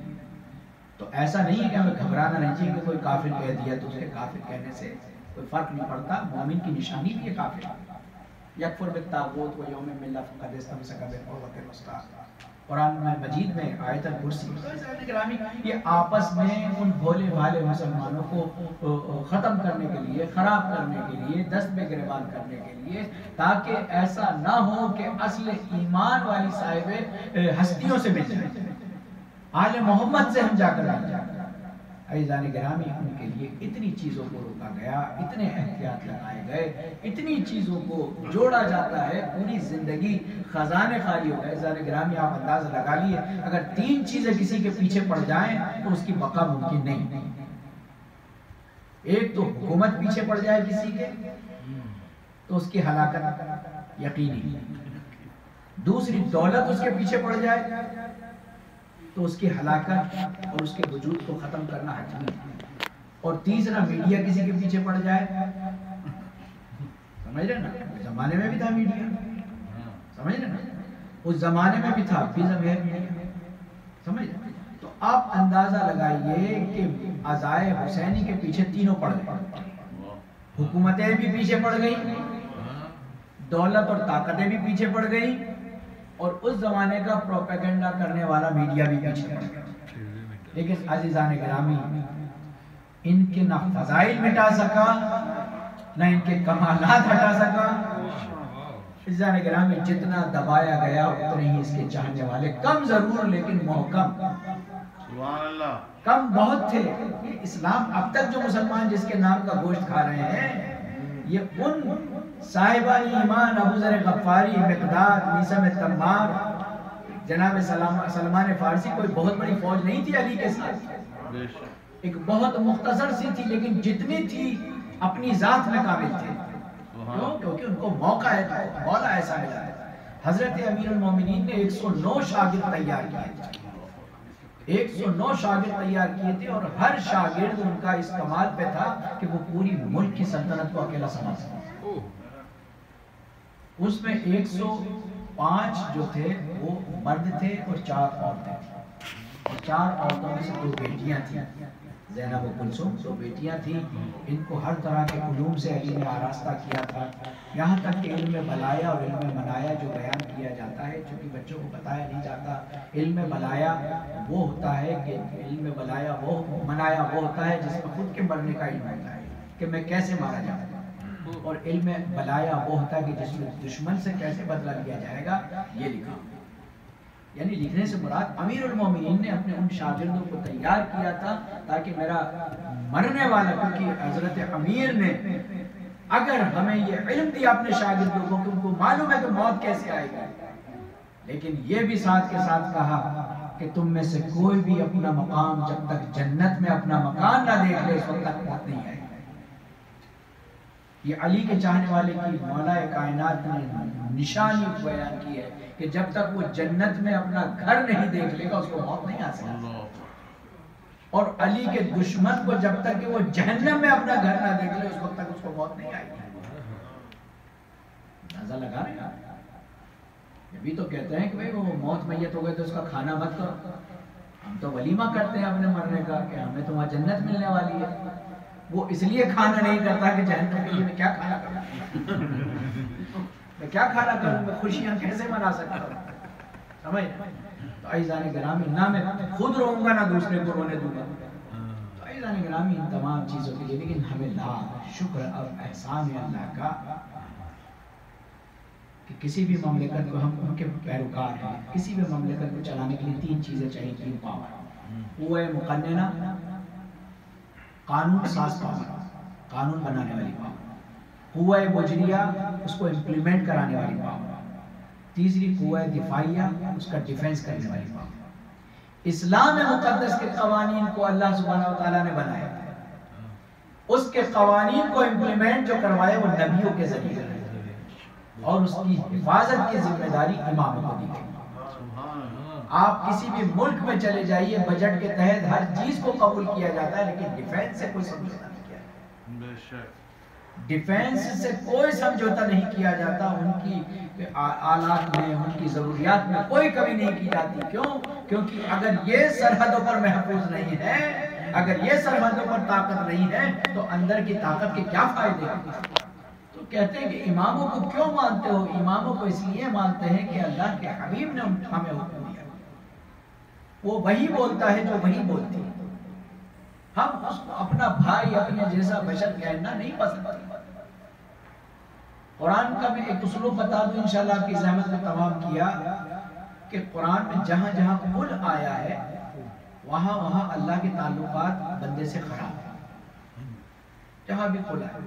تو ایسا نہیں ہے کہ ہمیں گھبرانا نہیں چاہیے کہ کوئی کافر کہہ دیا تو اس کے کافر کہنے سے کوئی فرق نہیں پڑتا۔ مومن کی نشانی بھی ہے کافر۔ یکفر بالطاغوت و یؤمن باللہ فقد استمسک بالعروۃ الوثقی، قرآن مجید میں آیت الکرسی۔ یہ آپس میں ان بھولے بھالے مسلمانوں کو ختم کرنے کے لیے، خراب کرنے کے لیے، دست میں گریبان کرنے کے لیے، تاکہ ایسا نہ ہو کہ اصل ایمان والی صاحب ہستیوں سے مل جائے، آل محمد سے ہم جا کر مل جائیں۔ عزیزان گرامی، ان کے لیے اتنی چیزوں کو روکا گیا، اتنے احتیاط لگائے گئے، اتنی چیزوں کو جوڑا جاتا ہے، پوری زندگی خزانے خالی ہو گئے۔ عزیزان گرامی، آپ اندازہ لگا لیے اگر 3 چیزیں کسی کے پیچھے پڑ جائیں تو اس کی بقا ممکن نہیں۔ ایک تو حکومت پیچھے پڑ جائے کسی کے تو اس کی ہلاکت یقینی، دوسری دولت اس کے پیچھے پڑ جائے تو اس کی ہلاکت اور اس کے وجود کو ختم کرنا حتمی، اور تیسرا میڈیا کسی کے پیچھے پڑ جائے، سمجھ رہے نا؟ زمانے میں بھی تھا میڈیا، سمجھ رہے نا؟ اس زمانے میں بھی تھا، بھی ہے میڈیا، سمجھ رہے؟ تو آپ اندازہ لگائیے کہ عزائے حسینی کے پیچھے تینوں پڑ گئے، حکومتیں بھی پیچھے پڑ گئی، دولت اور طاقتیں بھی پیچھے پڑ گئی، اور اس زمانے کا پروپیگنڈا کرنے والا میڈیا بھی پیچھے پڑ گیا۔ لیکن عزیزان گرامی، ان کے نہ فضائل مٹا سکا نہ ان کے کمالات ہٹا سکا۔ عزیزان گرامی، جتنا دبایا گیا اتنے ہی اس کے چاہنے والے کم ضرور لیکن محکم، کم بہت تھے۔ اسلام اب تک جو مسلمان جس کے نام کا گوشت کھا رہے ہیں، یہ ان صاحبان ایمان ابو ذر غفاری، مقداد، میثم تمار، جناب سلمان فارسی کوئی بہت بڑی فوج نہیں تھی علی کے ساتھ، ایک بہت مختصر سی تھی، لیکن جتنی تھی اپنی ذات میں قابل تھے، کیونکہ ان کو موقع ہے، مولا ایسا ملا ہے۔ حضرت امیر المومنین نے 109 شاگرد تیار کیے تھے، 109 شاگرد تیار کیے تھے، اور ہر شاگرد ان کا اس کمال پہ تھا کہ وہ پوری ملک کی سلطنت کو اکیلا سنبھال سکتا۔ اس میں 105 جو تھے وہ مرد تھے اور 4 عورتیں تھیں، اور 4 عورتوں میں سے 2 بیٹیاں تھیں، زینب و کلثوم 2 بیٹیاں تھیں، ان کو ہر طرح کے علوم سے علی نے آراستہ کیا تھا، یہاں تک کہ علم بلایا اور علم منایا جو بیان کیا جاتا ہے، چونکہ بچوں کو بتایا نہیں جاتا، علم بلایا وہ ہوتا ہے کہ علم بلایا وہ منایا وہ ہوتا ہے جس میں خود کے مرنے کا علم ہوتا ہے کہ میں کیسے مارا جاؤں گا، اور علم بلایا وہ ہوتا ہے کہ جس میں دشمن سے کیسے بدلہ لیا جائے گا یہ لکھا۔ یعنی لکھنے سے مراد امیر المومنین نے اپنے ان شاگردوں کو تیار کیا تھا تاکہ میرا مرنے والا، کیونکہ حضرت امیر نے اگر ہمیں یہ علم دیا اپنے شاگردوں کو کہ ان کو معلوم ہے کہ موت کیسے آئے گی، لیکن یہ بھی ساتھ کے ساتھ کہا کہ تم میں سے کوئی بھی اپنا مقام جب تک جنت میں اپنا مکان نہ دیکھ لے اس وقت تک موت نہیں آئے گی۔ یہ علی کے چاہنے والے کی مولا کائنات نے نشانی بیان کی ہے کہ جب تک وہ جنت میں اپنا گھر نہیں دیکھ لے گا اس کو موت نہیں آ سکتی، اور علی کے دشمن کو جب تک کہ وہ جہنم میں اپنا گھر نہ دیکھ لے اس وقت تک اس کو موت نہیں آئے گی۔ اندازہ لگا رہے ہیں؟ یہ بھی تو کہتے ہیں کہ بھئی وہ موت میت ہو گئے تو اس کا کھانا مت کرو، ہم تو ولیمہ کرتے ہیں اپنے مرنے کا کہ ہمیں تو وہاں جنت ملنے والی ہے، وہ اس لیے کھانا نہیں کرتا کہ جہنم کے لیے میں کیا کھانا کروں، میں کیا کھانا کروں، میں خوشیاں کیسے منا سکتا ہوں، سمجھ؟ تو عزیزان گرامی نہ میں خود رہوں گا نہ دوسرے کو رونے دوں گا، تو عزیزان گرامی ان تمام چیزوں کے لیے لیکن ہمیں لاکھ شکر اور احسان ہے اللہ کا کہ کسی بھی مملکت کو ہم ان کے پیروکار ہیں، کسی بھی مملکت کو چلانے کے لیے 3 چیزیں چاہیے، 3 پاور، قوہ مقننہ، قانون ساز پاور، قانون بنانے والی پاور، قوہ مجریہ، اس کو امپلیمنٹ کرانے والی پاور، تیسری قوہ دفاعیہ، اس کا ڈیفنس کرنے والی پاور۔ اسلام مقدس کے قوانین کو اللہ سبحانہ و تعالیٰ نے بنایا، اس کے قوانین کو امپلیمنٹ جو کروائے وہ نبیوں کے ذریعے، اور اس کی حفاظت کی ذمہ داری اماموں کو دی گئی۔ آپ کسی بھی ملک میں چلے جائیے بجٹ کے تحت ہر چیز کو قبول کیا جاتا ہے لیکن ڈیفنس سے کوئی سمجھوتا نہیں کیا، ڈیفنس سے کوئی سمجھوتا نہیں کیا جاتا، ان کی آلات میں ان کی ضروریات میں کوئی کمی نہیں کی جاتی۔ کیوں؟ کیونکہ اگر یہ سرحدوں پر محفوظ نہیں ہے، اگر یہ سرحدوں پر طاقت نہیں ہے تو اندر کی طاقت کے کیا فائدے ہیں؟ تو کہتے ہیں کہ اماموں کو کیوں مانتے ہو؟ اماموں کو اس لیے مانتے ہیں کہ اللہ کے حبیب نے ہمیں حکم دیا، وہ وہی بولتا ہے جو وہی بولتی ہے، ہم اس کو اپنا بھائی اپنے جیسا بشر کہنا نہیں پسند کرتے۔ قرآن کا میں ایک اسلوب بتا دوں انشاءاللہ آپ کی زحمت میں تمام کیا کہ قرآن میں جہاں جہاں قل آیا ہے وہاں وہاں اللہ کے تعلقات بندے سے خراب ہیں، جہاں بھی قل آیا،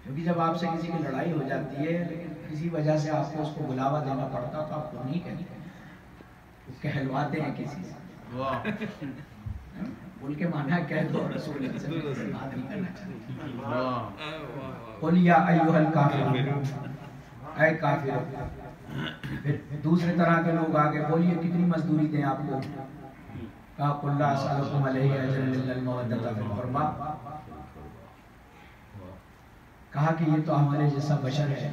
کیونکہ جب آپ سے کسی کی لڑائی ہو جاتی ہے لیکن کسی وجہ سے آپ کو اس کو بلاوا دینا پڑتا تو آپ کو نہیں کہتے، کہلواتے ہیں کسی سے، قل کے معنی کہہ دو، رسول اللہ سے بات نہیں کرنا چاہتے، قل یا ایھا الکافرون، اے کافروں۔ پھر دوسرے طرح کے لوگ آگے بولیے کتنی مزدوری دیں آپ کو، کہا قل لا اسألکم علیہ اجرا الا المودۃ فی القربى، کہا کہ یہ تو ہمارے جیسا بشر ہے،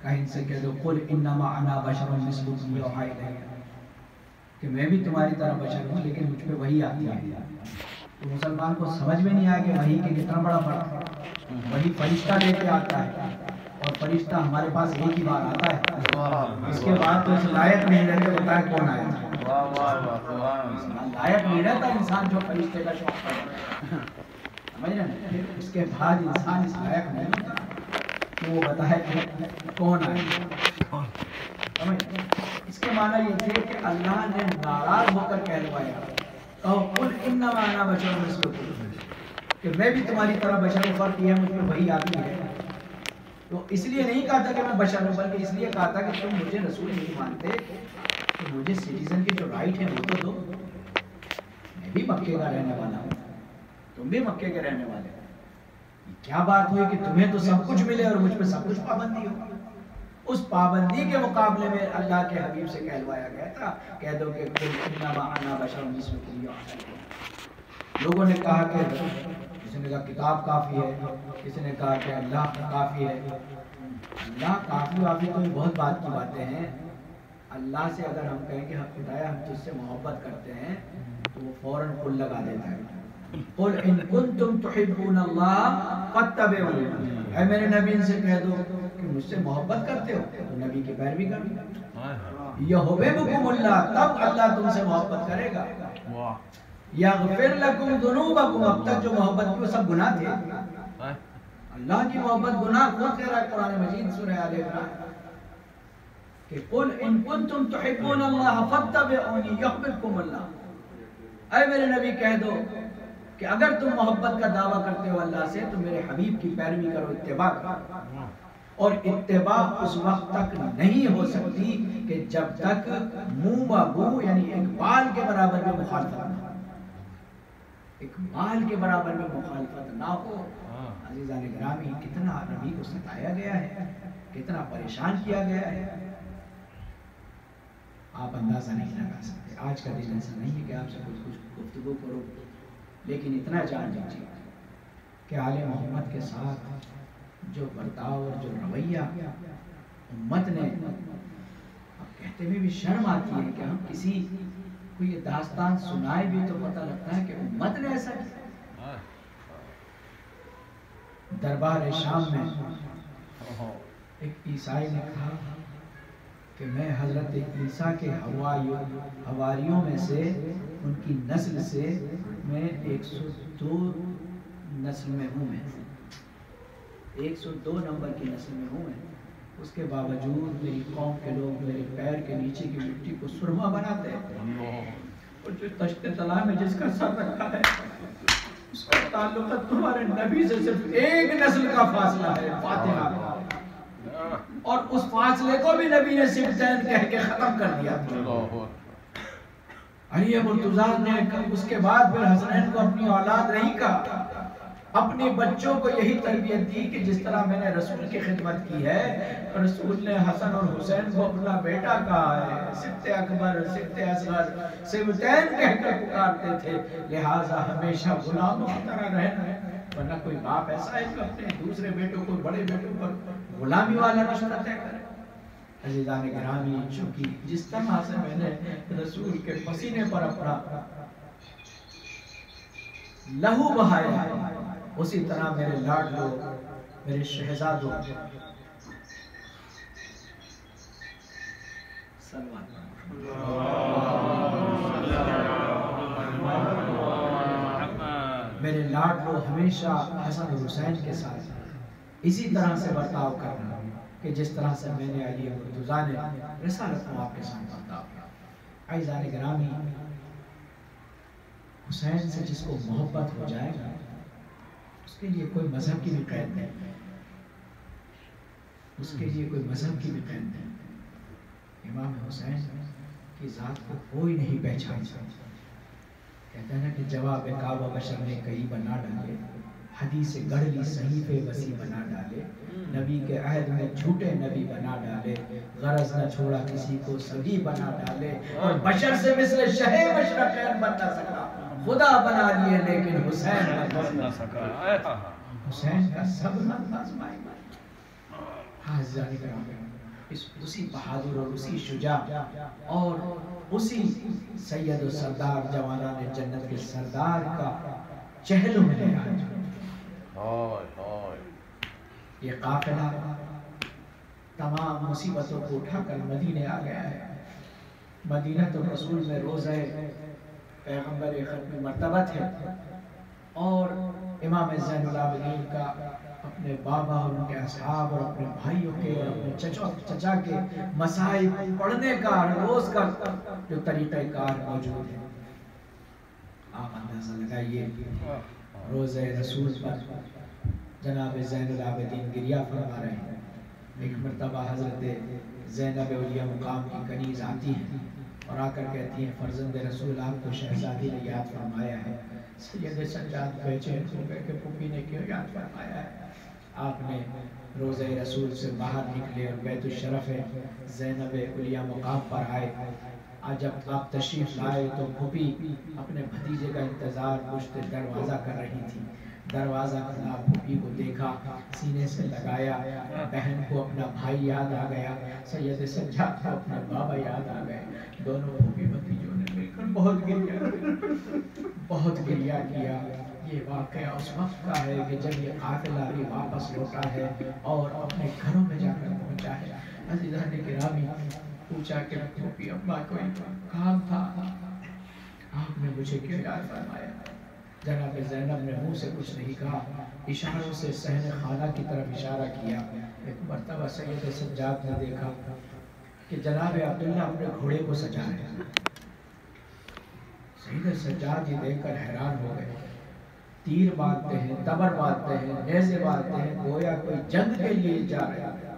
کہا ان سے کہہ دو قل انما انا بشر مثلکم یوحی الی، کہ میں بھی تمہاری طرح بشر ہوں لیکن مجھ پہ وحی آتی ہے۔ تو مسلمان کو سمجھ میں نہیں آیا کہ وحی کے کتنا بڑا فرق ہے، وحی فرشتہ لے کے آتا ہے اور فرشتہ ہمارے پاس ایک ہی بار آتا ہے، اس کے بعد تو اس لائق نہیں رہتے ہوتا ہے کون آیا تھا، لائق نہیں رہتا انسان جو فرشتے کا شوق کرتا ہے، سمجھ رہے ہیں؟ اس کے بعد انسان اس لائق نہیں ہوتا کہ وہ بتائے کہ کون آیا، اس کے معنی یہ تھے کہ اللہ نے ناراض ہو کر کہلوایا، کہو قل انما انا بشر مثلکم، کہ میں بھی تمہاری طرح بشر ہوں، فرق یہ ہے مجھ میں وحی آتی ہے۔ تو اس لیے نہیں کہا تھا کہ میں بشر ہوں، بلکہ اس لیے کہا تھا کہ تم مجھے رسول نہیں مانتے تو مجھے سٹیزن کے جو رائٹ ہیں وہ تو دو، میں بھی مکے کا رہنے والا ہوں، تم بھی مکے کے رہنے والے ہو، یہ کیا بات ہوئی کہ تمہیں تو سب کچھ ملے اور مجھ پہ سب کچھ پابندی ہو؟ اس پابندی کے مقابلے میں اللہ کے حبیب سے کہلوایا گیا تھا کہہ دو کہ انما انا بشر مثلکم یوحی۔ لوگوں نے کہا کہ کسی نے کہا کتاب کافی ہے، کسی نے کہا کہ اللہ کافی ہے، اللہ کافی وافی تو بہت بات کی باتیں ہیں، اللہ سے اگر ہم کہیں کہ خدایا ہم تجھ سے محبت کرتے ہیں تو وہ فوراً قل لگا دیتا ہے. قل ان کنتم تحبون اللہ فاتبعونی. اے میرے نبی ان سے کہہ دو کہ مجھ سے محبت کرتے ہو تو نبی کی پیروی کرو. یحببکم اللہ، تب اللہ تم سے محبت کرے گا. یغفر لکم ذنوبکم، اب تک جو محبت کی وہ سب گناہ تھے. اللہ کی محبت گناہ خود کہہ رہا ہے قرآن مجید سورہ آل عمران کہ قل ان کنتم تحبون اللہ فاتبعونی یحببکم اللہ. اے میرے نبی کہہ دو کہ اگر تم محبت کا دعویٰ کرتے ہو اللہ سے تو میرے حبیب کی پیروی کرو، اتباع کرو. اور اتباع اس وقت تک نہیں ہو سکتی کہ جب تک منہ بابو یعنی ایک بال کے برابر میں مخالفت نہ ہو. ایک بال کے برابر میں مخالفت نہ ہو. عزیزان گرامی کتنا نبی کو ستایا گیا ہے، کتنا پریشان کیا گیا ہے، آپ اندازہ نہیں لگا سکتے. آج کا دن ایسا نہیں ہے کہ آپ سے کچھ گفتگو کرو، لیکن اتنا جان لیجیے کہ آل محمد کے ساتھ جو برتاؤ اور جو رویہ امت نے، اب کہتے ہوئے بھی شرم آتی ہے کہ ہم کسی کو یہ داستان سنائے بھی تو پتہ لگتا ہے کہ امت نے ایسا کیا. دربار شام میں ایک عیسائی نے کہا کہ میں حضرت عیسیٰ کے حواریوں میں سے، ان کی نسل سے میں 102 نسل میں ہوں، میں 102 نمبر کی نسل میں ہوں میں. اس کے باوجود میری قوم کے لوگ میرے پیر کے نیچے کی مٹی کو سرما بناتے ہیں، اور جو تشت طلا میں جس کا سر رکھا ہے اس کا تعلق تمہارے نبی سے صرف ایک نسل کا فاصلہ ہے، فاتحہ. اور اس فاصلے کو بھی نبی نے سبتین کہہ کے ختم کر دیا. علی مرتضیٰ نے اس کے بعد پھر حسنین کو اپنی اولاد نہیں کہا، اپنے بچوں کو یہی تربیت دی کہ جس طرح میں نے رسول کی خدمت کی ہے. رسول نے حسن اور حسین کو اپنا بیٹا کہا ہے، سبت اکبر، سبت اصغر، سبتین کہہ کر پکارتے تھے. لہٰذا ہمیشہ غلاموں کی طرح رہنا ہے، ورنہ کوئی باپ ایسا ہے جو اپنے دوسرے بیٹوں کو، بڑے بیٹوں پر غلامی والا رشتہ طے کرے. عزیزان گرامی چونکہ جس طرح سے میں نے رسول کے پسینے پر اپنا لہو بہایا اسی طرح میرے لاڈلو، میرے شہزادوں میرے لاڈلو ہمیشہ حسن اور حسین کے ساتھ اسی طرح سے برتاؤ کرنا کہ جس طرح سے میں نے علی مرتضیٰ نے رسالت کو آپ کے ساتھ برتاؤ کیا. عزیزان گرامی حسین سے جس کو محبت ہو جائے گا اس کے لیے کوئی مذہب کی بھی قید نہیں، اس کے لیے کوئی مذہب کی بھی قید نہیں. امام حسین کی ذات کو کوئی نہیں پہچان سکتا. کہتا ہے نا کہ جواب کعبہ بشر نے کئی بنا ڈالے، حدیث گڑھ لی صحیفے وسیع بنا ڈالے، نبی کے عہد میں جھوٹے نبی بنا ڈالے، غرض نہ چھوڑا کسی کو سبھی بنا ڈالے، اور بشر سے مثل شہ مشرقین بن نہ سکا، خدا بنا لیے لیکن حسین بن نہ سکا. حسین کا صبر آزمائی. اسی بہادر اور اسی شجاع اور اسی سید و سردار جوانان جنت کے سردار کا چہل ملے آج. یہ قافلہ تمام مصیبتوں کو اٹھا کر مدینے آ گیا ہے. مدینہ تو رسول میں روزہ پیغمبر ختم مرتبت ہے، اور امام زین العابدین کا اپنے بابا اور ان کے اصحاب اور اپنے بھائیوں کے اور اپنے چچا کے مسائل پڑھنے کا روز کا جو طریقہ کار موجود ہے. آپ اندازہ لگائیے روزہ رسول پر جناب زین العابدین گریہ فرما رہے ہیں. ایک مرتبہ حضرت زینب اولیاء مقام کی کنیز آتی ہیں اور آ کر کہتی ہیں فرزند رسول آپ کو شہزادی نے یاد فرمایا ہے. سید سجاد بے چین ہو گئے کہ پھوپھی نے کیوں یاد فرمایا ہے. آپ نے روزہ رسول سے باہر نکلے اور بیت الشرف زینب اولیاء مقام پر آئے. آج جب آپ تشریف لائے تو پھوپھی اپنے بھتیجے کا انتظار پشت دروازہ کر رہی تھی. دروازہ کھلا، پھوپھی کو دیکھا، سینے سے لگایا، بہن کو اپنا بھائی یاد آ گیا، سید سجاد کو اپنا بابا یاد آ گئے، دونوں پھوپھی بھتیجوں نے مل کر بہت گریہ کیا۔ یہ واقعہ اس وقت کا ہے کہ جب یہ قافلہ بھی واپس لوٹا ہے اور اپنے گھروں میں جا کر پہنچا ہے۔ عزیزان گرامی، پوچھا کہ پھوپھی اماں کوئی کام تھا؟ آپ نے مجھے کیوں یاد فرمایا؟ جناب زینب نے منہ سے کچھ نہیں کہا، اشاروں سے صحن خانہ کی طرف اشارہ کیا۔ ایک مرتبہ سید سجاد نے دیکھا کہ جناب عبداللہ اپنے گھوڑے کو سجا رہے ہیں۔ سید سجاد یہ دیکھ کر حیران ہو گئے، تیر باندھتے ہیں، تبر باندھتے ہیں، نیزے باندھتے ہیں، گویا کوئی جنگ کے لیے جا رہے ہیں۔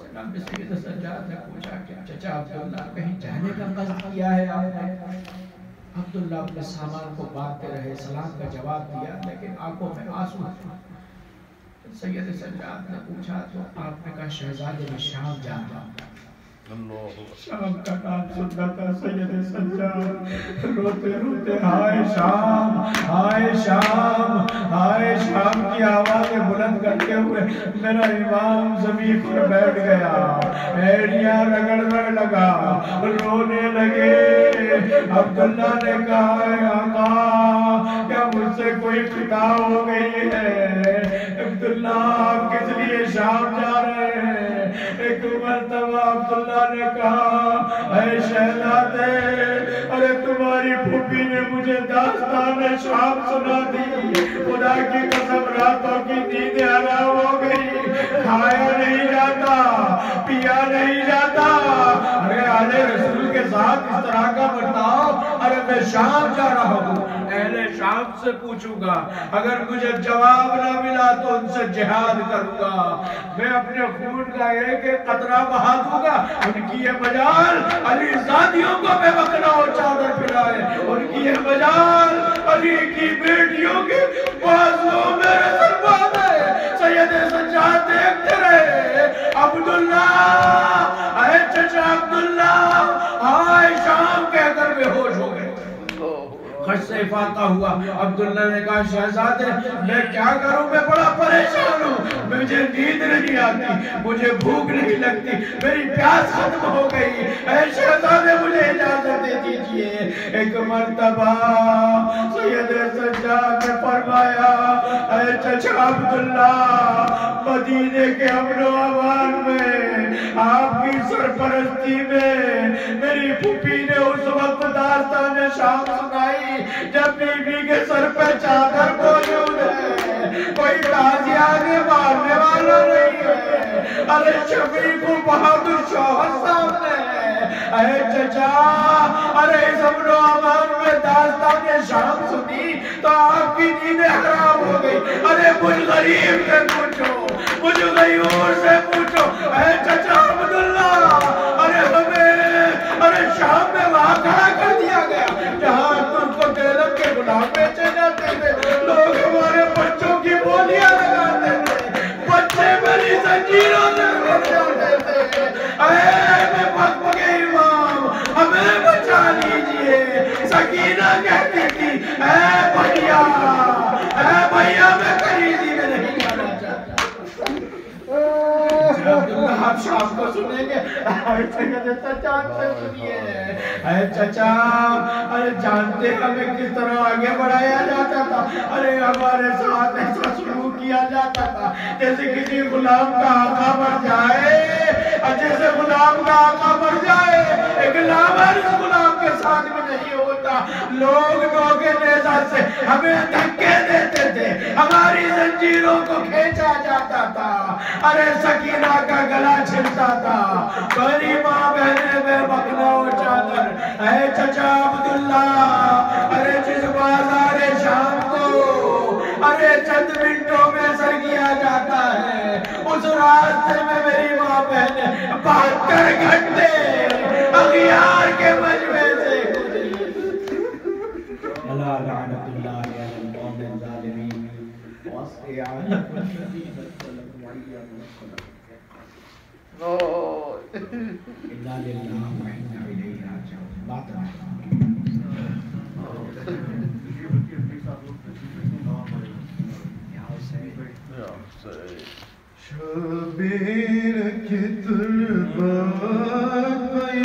جناب سید سجاد نے پوچھا کہ چچا عبداللہ کہیں جانے کا قصد کیا ہے آپ نے؟ عبداللہ اپنے سامان کو باندھتے رہے، سلام کا جواب دیا، لیکن آنکھوں میں آنسو تھے۔ سید سجاد نے پوچھا تو آپ نے کہا شہزادے میں شام جا رہا ہوں۔ شام کا نام سنتا تھا سید سجاد، روتے روتے ہائے شام، ہائے شام، ہائے شام کی آوازیں بلند کرتے ہوئے میرا امام زمین پر بیٹھ گیا، ایڑیاں رگڑنے لگا، رونے لگے۔ عبداللہ نے کہا اے آقا کیا مجھ سے کوئی خطا ہو گئی ہے؟ عبداللہ آپ کس لیے شام جا رہے ہیں؟ ایک مرتبہ عبداللہ نے کہا اے شہزادے، ارے تمہاری پھوپھی نے مجھے داستان شام سنا دی، خدا کی قسم راتوں کی نیند حرام ہو گئی، کھایا نہیں جاتا، پیا نہیں جاتا۔ ارے آل رسول کے ساتھ اس طرح کا برتاؤ؟ ارے میں شام جا رہا ہوں، اہل شام سے پوچھوں گا، اگر مجھے جواب نہ ملا تو ان سے جہاد کروں گا، میں اپنے خون کا ایک ایک قطرہ بہا دوں گا۔ ان کی یہ مجال علی زادیوں کو بے مکنا و چادر پھیلائے، ان کی یہ مجال علی کی بیٹیوں کی بازوں میں رسلوا دے۔ سید سجاد دیکھتے رہے، عبداللہ اے چچا عبداللہ آئے شام کہہ کر بے ہوش ہو گئے۔ خش سے افاقہ ہوا، عبداللہ نے کہا شہزادے میں کیا کروں، میں بڑا پریشان ہوں، مجھے نیند نہیں آتی، مجھے بھوک نہیں لگتی، میری پیاس ختم ہو گئی، اے شہزادے مجھے اجازت دے دیجئے۔ ایک مرتبہ سید سجاد نے فرمایا اے چچا عبداللہ، مدینے کے امن و امان میں آپ کی سرپرستی میں میری پھوپھی نے اس وقت داستان شام سنائی جب بیوی کے سر پہ چادر موجود ہے، کوئی تازی آگے مارنے والا نہیں ہے، ارے شفیق و بہادر شوہر سامنے ہے۔ اے چچا ارے اس امن و امان میں داستان شام سنی تو آپ کی نیند حرام ہو گئی، ارے مجھ غریب سے پوچھو، مجھ غیور سے پوچھو۔ اے چچا عبداللہ ارے ہمیں ارے شام میں وہاں کھڑا کر دیا گیا جہاں ترک و دیلم کے غلام بیچے جاتے تھے، لوگ ہمارے بچوں کی بولیاں لگاتے تھے، بچے میری زنجیروں سے بچ جاتے تھے۔ اے میں وقت کے امام ہمیں بچا لیجئے۔ سکینہ کہتی تھی اے بھیا میں کلیزی میں نہیں جانا چاہتا۔ عبداللہ آپ شام کو سنیں گے، اے سید سجاد سے سنیے۔ اے چچا ارے جانتے ہمیں کس طرح آگے بڑھایا جاتا تھا، ارے ہمارے ساتھ ایسا سلوک کیا جاتا تھا جیسے کسی غلام کا آقا مر جائے، جیسے غلام کا آقا مر جائے ایک لامر اس غلام کے ساتھ میں نہیں ہوتا، لوگ نوکے نیزہ سے ہمیں دھکے دیتے تھے، ہماری زنجیروں کو کھینچا جاتا تھا، ارے سکینہ کا گلا چھلتا تھا، میری ماں بہنیں بے مکنا و چادر۔ اے چچا عبداللہ ارے جس بازار شام کو ارے چند منٹوں میں سر کیا جاتا ہے، اس راستے میں میری ماں بہنیں 72 گھنٹے اغیار کے مجمع سے اللہ لعنت اللہ علی القوم الظالمین واسع عالم الذین ظلموا انا للہ و انا الیہ راجعون۔ بات ہے شبیر کی تربت پہ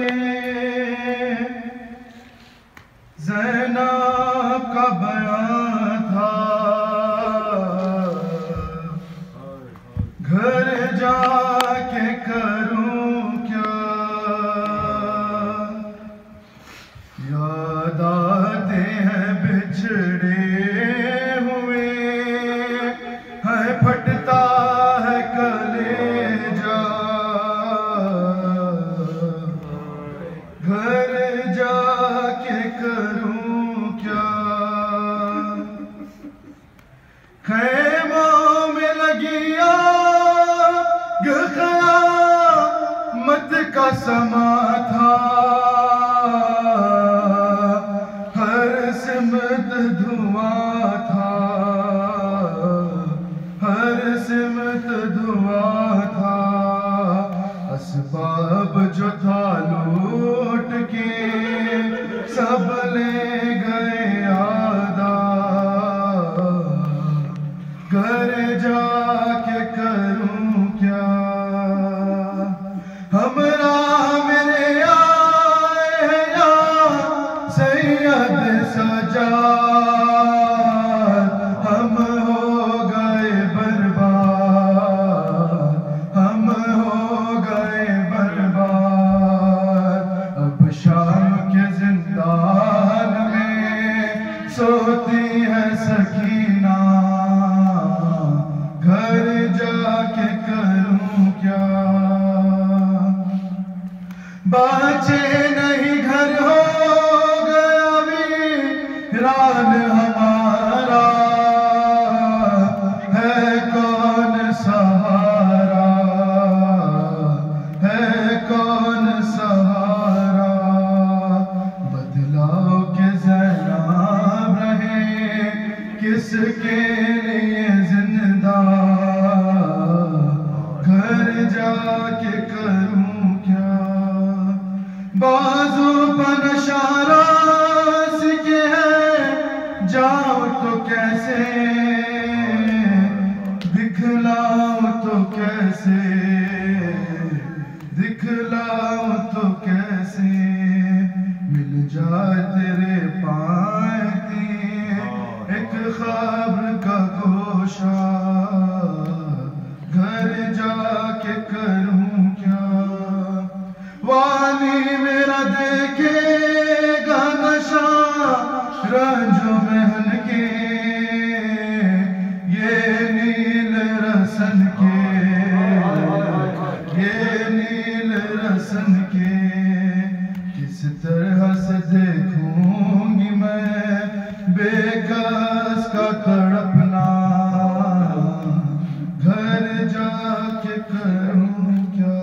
زینب کا بیان تھا، گھر جا کے کروں کیا، یاد آتے ہیں بچھڑے ہوئے، ہے پھٹتا ہے کلیجا، گھر جا کے کروں کیا، خیموں میں لگی آگ قیامت کا سما تھا، ہر سمت دھواں تھا، ہر سمت دھواں تھا، اسباب جو تھا لوٹ کے سب لے گئے آدھا، گھر جا کے کروں کیا، ہمراہ میرے آئے ہیں یا سید سجاد، ہم ہو گئے برباد، ہم ہو گئے برباد، اب شام کے زندان میں سوتی ہے سکینہ، گھر جا کے کروں کیا، بچے نہیں گھر ہو گیا ویران ہمارا، ہے کون سہارا، ہے کون سہارا، بدلاؤ کے زینب رہے کس کے لیے زندہ، گھر جا کے کروں کیا، بازو پر اشارہ سکے ہیں، جاؤ تو کیسے، دکھلاؤ تو کیسے، دکھلاؤ تو کیسے، مل جائے تیرے پائیں ایک خبر کا گوشہ، گھر جا کے کروں کیا، والی میرا دیکھے گا نشہ رنج و محن کے، یہ نیل رسن کے، یہ نیل رسن کے، کس طرح سے دیکھوں گی میں بے کس کا تڑپنا، گھر جا کے کروں کیا،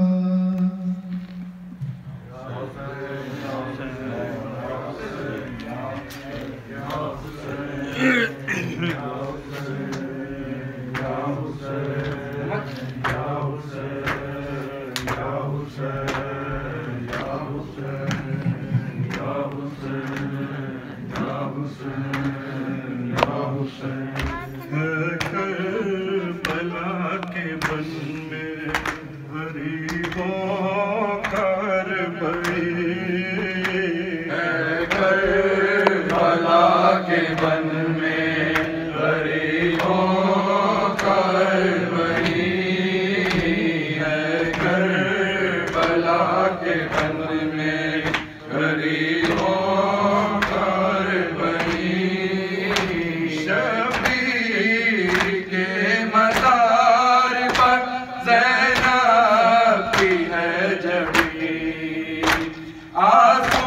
کربلا کے بن میں غریبوں کربلی، کربلا کے بن میں غریبوں کربلی، کربلا کے بن میں غریبوں کربلی، شبیر کے مزار پر زینب کی ہے جبی، آنسو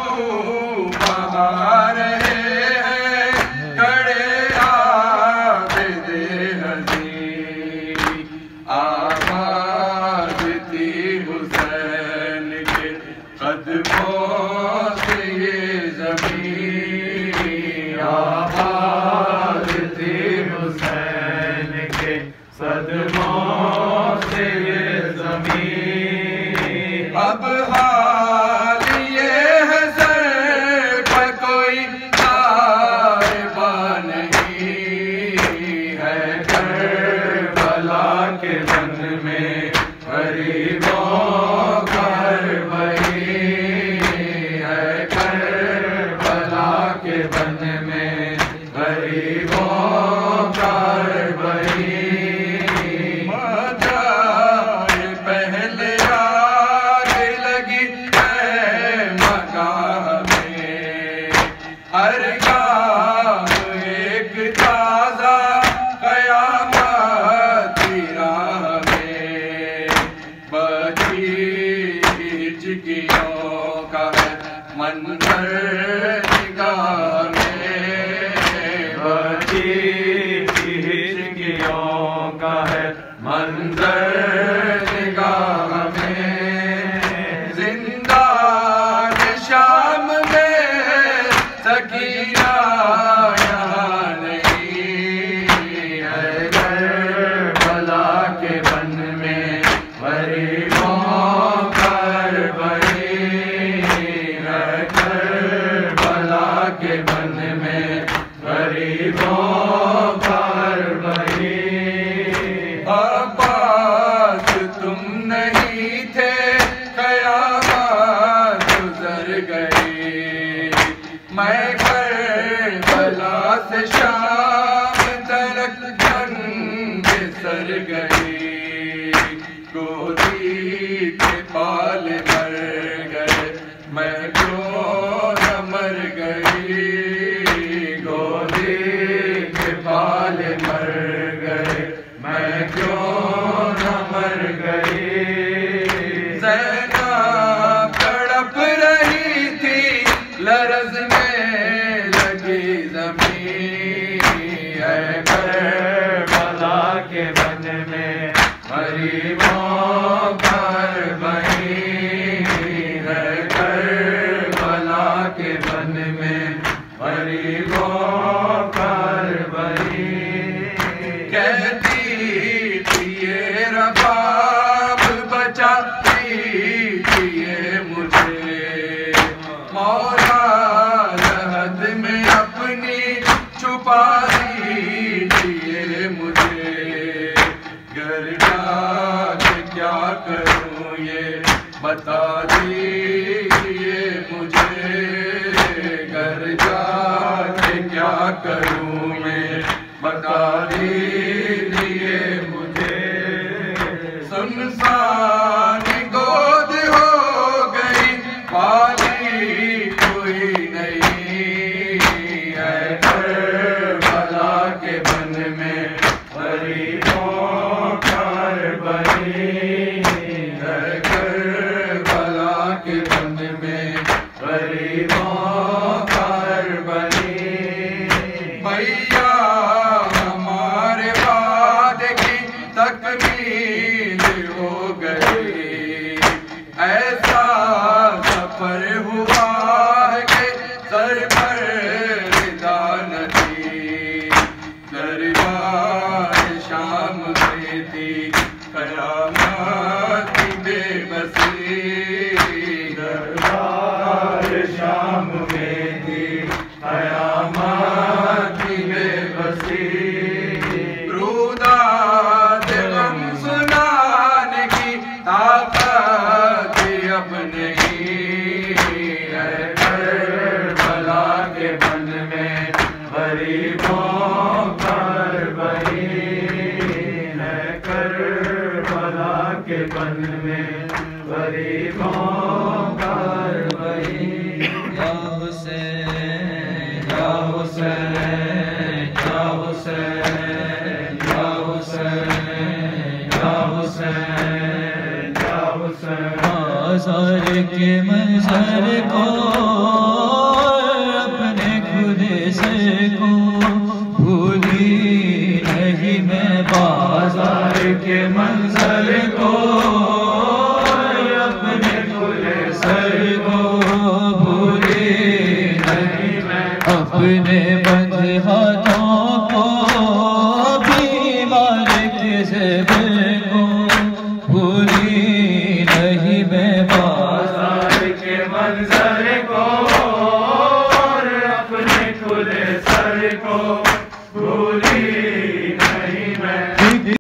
بہا رہے ہیں کڑے عابد حزین، آباد تھی حسین کے قدموں سے یہ زمین، آباد تھی حسین کے قدموں سے یہ زمین، اب حال یہ ہے سر پر کوئی تائبہ نہیں ہے، ہچکیوں کا ہے منظر نگاہ میں، بچی کی ہچکیوں کا ہے منظر نگاہ میں، زندان شام میں سکینہ یہاں نہیں ہے، کربلا کے بن میں غریبوں پر بہی ہے، کربلا کے بن میں غریبوں پر بہی، عباس تم نہیں تھے قیامت گزر گئی، میں کربلا سے شام تلک جنگ سر گئی، گودی کے پال مر گئے میں کیوں نہ مر گئی، گودی کے پال مر گئے میں کیوں نہ مر گئی، زینب تڑپ رہی تھی لرزنے لگی زمین، ہے کربلا کے بن میں غریبوں پر بہی ہے، کربلا کے بن میں غریبوں پر بہی، کہتی تھی یہ رباب بچاتی تھی یہ مجھے، مولا لحد میں اپنی چھپاتی تھی یہ مجھے، گھر جا کے کیا کروں یہ بتا دیجیے مجھے، گھر جا کے کیا کروں میں بتا دیجیے مجھے، سنسان گود ہو گئی والی کوئی نہیں ہے، کربلا کے بن میں غریبوں پر بہی ہے، کربلا کے بن میں غریبوں پر بہی، بھیا ہمارے وعدے کی تکمیل ہو گئی، ایسا سفر ہوا ہے کہ سر پر رضا نہ تھی، دربار شام میں تھی قیامت کی بے بسی، دربار شام میں تھی قیامت کی بے بسی، روداد غم سنانے کی طاقت اب نہیں ہے، کربلا کے بن میں غریبوں پر بہی ہے، کربلا کے بن میں غریبوں پر بہی، یا حسین یا حسین یا حسین یا حسین یا حسین یا حسین، بازار کے منظر کو اپنے خود سے کو بھولی نہیں میں، بازار کے منظر کو اپنے خود سے کو بھولی نہیں میں، اپنے بند ہاتھوں کو